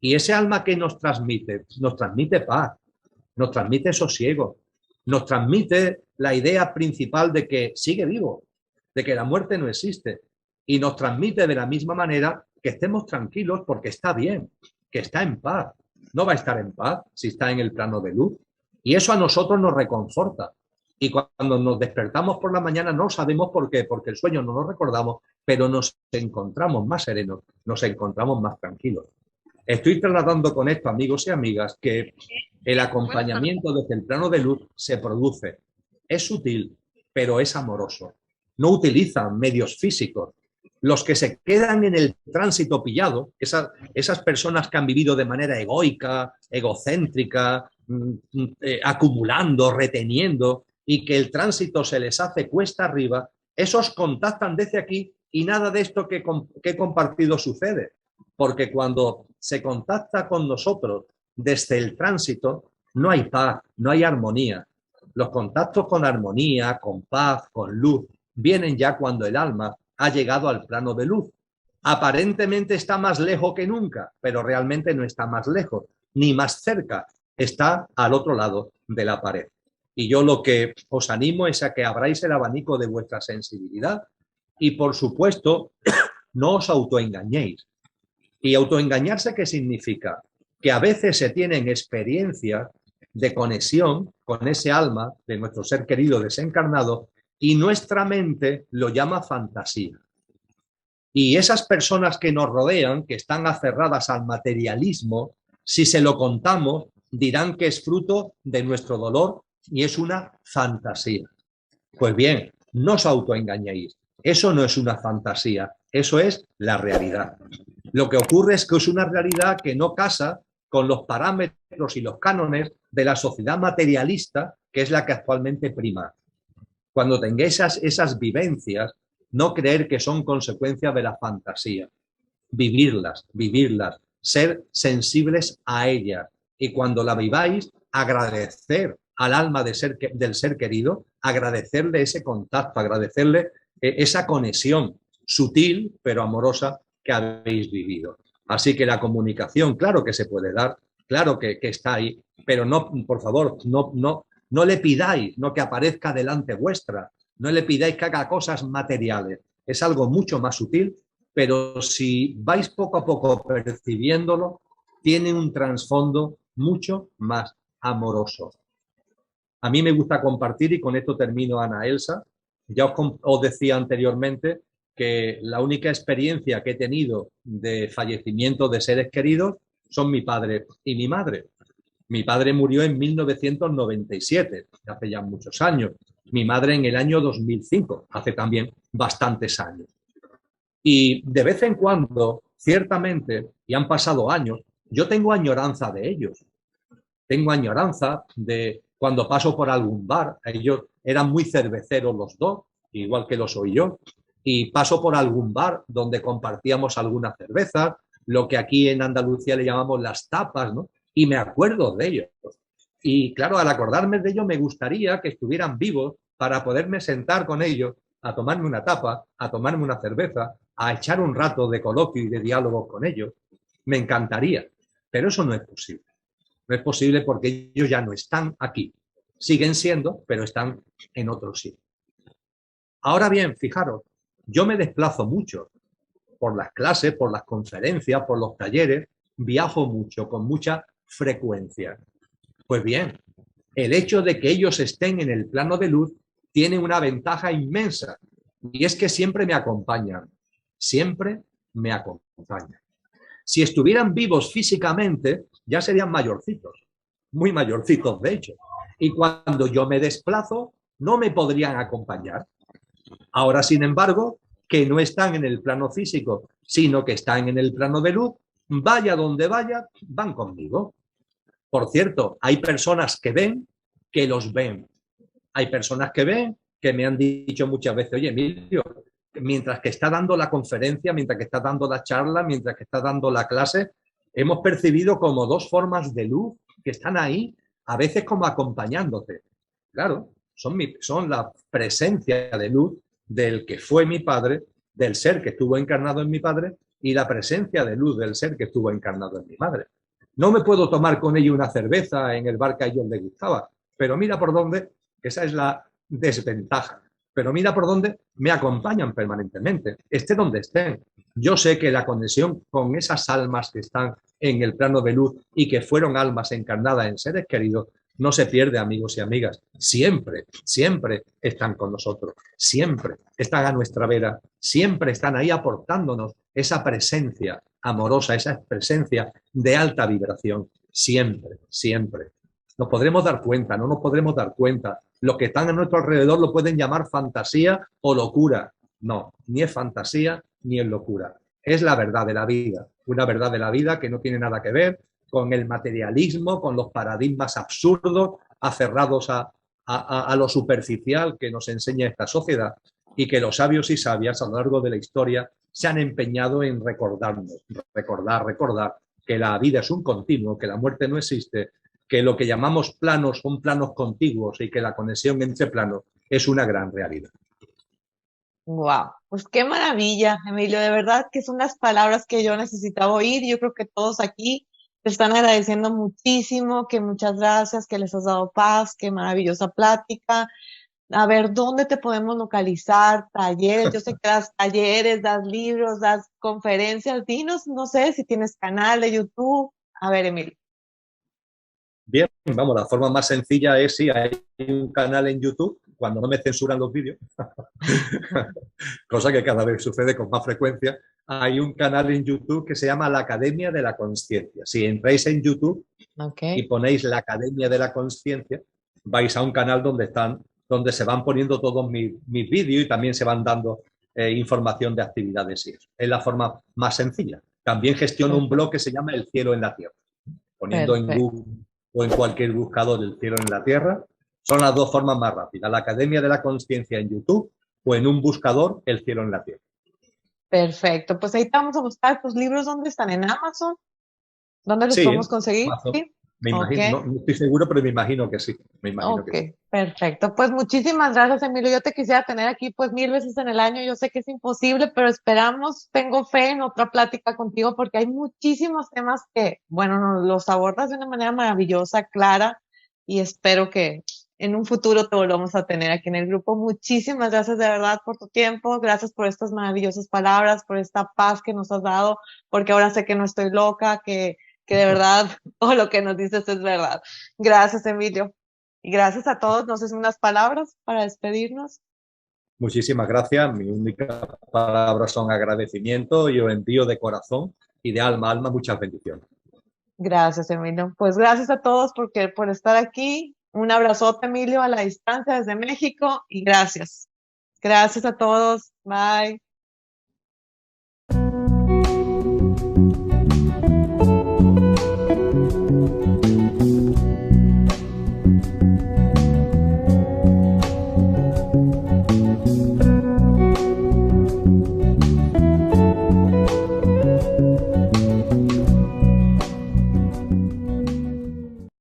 Y ese alma que nos transmite paz, nos transmite sosiego, nos transmite la idea principal de que sigue vivo, de que la muerte no existe. Y nos transmite de la misma manera que estemos tranquilos porque está bien, que está en paz. No va a estar en paz si está en el plano de luz. Y eso a nosotros nos reconforta. Y cuando nos despertamos por la mañana no sabemos por qué, porque el sueño no lo recordamos, pero nos encontramos más serenos, nos encontramos más tranquilos. Estoy trasladando con esto, amigos y amigas, que el acompañamiento desde el plano de luz se produce. Es sutil, pero es amoroso. No utilizan medios físicos. Los que se quedan en el tránsito pillado, esas personas que han vivido de manera egoica, egocéntrica, acumulando, reteniendo, y que el tránsito se les hace cuesta arriba, esos contactan desde aquí y nada de esto que he compartido sucede. Porque cuando se contacta con nosotros desde el tránsito, no hay paz, no hay armonía. Los contactos con armonía, con paz, con luz, vienen ya cuando el alma ha llegado al plano de luz. Aparentemente está más lejos que nunca, pero realmente no está más lejos, ni más cerca. está al otro lado de la pared. Y yo lo que os animo es a que abráis el abanico de vuestra sensibilidad y, por supuesto, no os autoengañéis. ¿Y autoengañarse qué significa? Que a veces se tienen experiencias de conexión con ese alma de nuestro ser querido desencarnado y nuestra mente lo llama fantasía. Y esas personas que nos rodean, que están aferradas al materialismo, si se lo contamos, dirán que es fruto de nuestro dolor y es una fantasía. Pues bien, no os autoengañéis. Eso no es una fantasía, eso es la realidad. Lo que ocurre es que es una realidad que no casa con los parámetros y los cánones de la sociedad materialista, que es la que actualmente prima. Cuando tengáis esas vivencias, no creer que son consecuencias de la fantasía. Vivirlas, ser sensibles a ellas. Y cuando la viváis, agradecer al alma del ser querido, agradecerle ese contacto, agradecerle esa conexión sutil pero amorosa que habéis vivido. Así que la comunicación, claro que se puede dar, claro que está ahí, pero no, por favor, no le pidáis, no que aparezca delante vuestra, no le pidáis que haga cosas materiales. Es algo mucho más sutil, pero si vais poco a poco percibiéndolo, tiene un trasfondo mucho más amoroso. A mí me gusta compartir, y con esto termino, Ana Elsa. Ya os decía anteriormente que la única experiencia que he tenido de fallecimiento de seres queridos son mi padre y mi madre. Mi padre murió en 1997, hace ya muchos años. Mi madre en el año 2005, hace también bastantes años. Y de vez en cuando, ciertamente, y han pasado años, yo tengo añoranza de ellos. Tengo añoranza de cuando paso por algún bar. Ellos eran muy cerveceros los dos, igual que lo soy yo. Y paso por algún bar donde compartíamos alguna cerveza, lo que aquí en Andalucía le llamamos las tapas, ¿no? Y me acuerdo de ellos. Y claro, al acordarme de ellos me gustaría que estuvieran vivos para poderme sentar con ellos a tomarme una tapa, a tomarme una cerveza, a echar un rato de coloquio y de diálogo con ellos. Me encantaría, pero eso no es posible. No es posible porque ellos ya no están aquí. Siguen siendo, pero están en otro sitio. Ahora bien, fijaros, yo me desplazo mucho por las clases, por las conferencias, por los talleres, viajo mucho, con mucha frecuencia. Pues bien, el hecho de que ellos estén en el plano de luz tiene una ventaja inmensa, y es que siempre me acompañan, siempre me acompañan. Si estuvieran vivos físicamente, ya serían mayorcitos, muy mayorcitos de hecho, y cuando yo me desplazo, no me podrían acompañar. Ahora, sin embargo, que no están en el plano físico, sino que están en el plano de luz, vaya donde vaya, van conmigo. Por cierto, hay personas que ven que los ven. Hay personas que ven que me han dicho muchas veces, oye, Emilio, mientras que está dando la conferencia, mientras que está dando la charla, mientras que está dando la clase, hemos percibido como dos formas de luz que están ahí, a veces como acompañándote. Claro, son la presencia de luz del que fue mi padre, del ser que estuvo encarnado en mi padre, y la presencia de luz del ser que estuvo encarnado en mi madre. No me puedo tomar con ellos una cerveza en el bar que a ellos les gustaba, pero mira por dónde, esa es la desventaja, pero mira por dónde me acompañan permanentemente, esté donde estén. Yo sé que la conexión con esas almas que están en el plano de luz y que fueron almas encarnadas en seres queridos, no se pierde, amigos y amigas. Siempre, siempre están con nosotros, siempre están a nuestra vera, siempre están ahí aportándonos esa presencia amorosa, esa presencia de alta vibración, siempre, siempre. Nos podremos dar cuenta, no nos podremos dar cuenta. Los que están a nuestro alrededor lo pueden llamar fantasía o locura. No, ni es fantasía ni es locura. Es la verdad de la vida, una verdad de la vida que no tiene nada que ver con el materialismo, con los paradigmas absurdos, aferrados a lo superficial que nos enseña esta sociedad, y que los sabios y sabias a lo largo de la historia se han empeñado en recordarnos, recordar que la vida es un continuo, que la muerte no existe, que lo que llamamos planos son planos contiguos y que la conexión entre planos es una gran realidad. Wow, pues qué maravilla, Emilio, de verdad que son las palabras que yo necesitaba oír. Yo creo que todos aquí te están agradeciendo muchísimo, que muchas gracias, que les has dado paz, qué maravillosa plática. A ver, ¿dónde te podemos localizar? Talleres, yo sé que das talleres, das libros, das conferencias. Dinos, no sé si tienes canal de YouTube. A ver, Emilio. Bien, vamos, la forma más sencilla es si hay un canal en YouTube, cuando no me censuran los vídeos, cosa que cada vez sucede con más frecuencia, hay un canal en YouTube que se llama La Academia de la Consciencia. Si entráis en YouTube y ponéis La Academia de la Consciencia, vais a un canal donde se van poniendo todos mis vídeos y también se van dando información de actividades y eso. Es la forma más sencilla. También gestiono un blog que se llama El Cielo en la Tierra. Poniendo en Google o en cualquier buscador El Cielo en la Tierra, son las dos formas más rápidas. La Academia de la Consciencia en YouTube o en un buscador El Cielo en la Tierra. Perfecto, pues ahí vamos a buscar tus libros. ¿Dónde están? ¿En Amazon? ¿Dónde los podemos conseguir? Amazon. ¿Sí? Me imagino, no estoy seguro, pero me imagino que sí. Me imagino que sí. Perfecto. Pues muchísimas gracias, Emilio. Yo te quisiera tener aquí pues 1000 veces en el año. Yo sé que es imposible, pero esperamos, tengo fe en otra plática contigo porque hay muchísimos temas que, bueno, nos los abordas de una manera maravillosa, clara, y espero que en un futuro te volvamos a tener aquí en el grupo. Muchísimas gracias de verdad por tu tiempo. Gracias por estas maravillosas palabras, por esta paz que nos has dado, porque ahora sé que no estoy loca, que de verdad todo lo que nos dices es verdad. Gracias, Emilio. Y gracias a todos. ¿Nos hacen unas palabras para despedirnos? Muchísimas gracias. Mi única palabra son agradecimiento y os envío de corazón y de alma a alma muchas bendiciones. Gracias, Emilio. Pues gracias a todos por estar aquí. Un abrazote, Emilio, a la distancia desde México y gracias. Gracias a todos. Bye.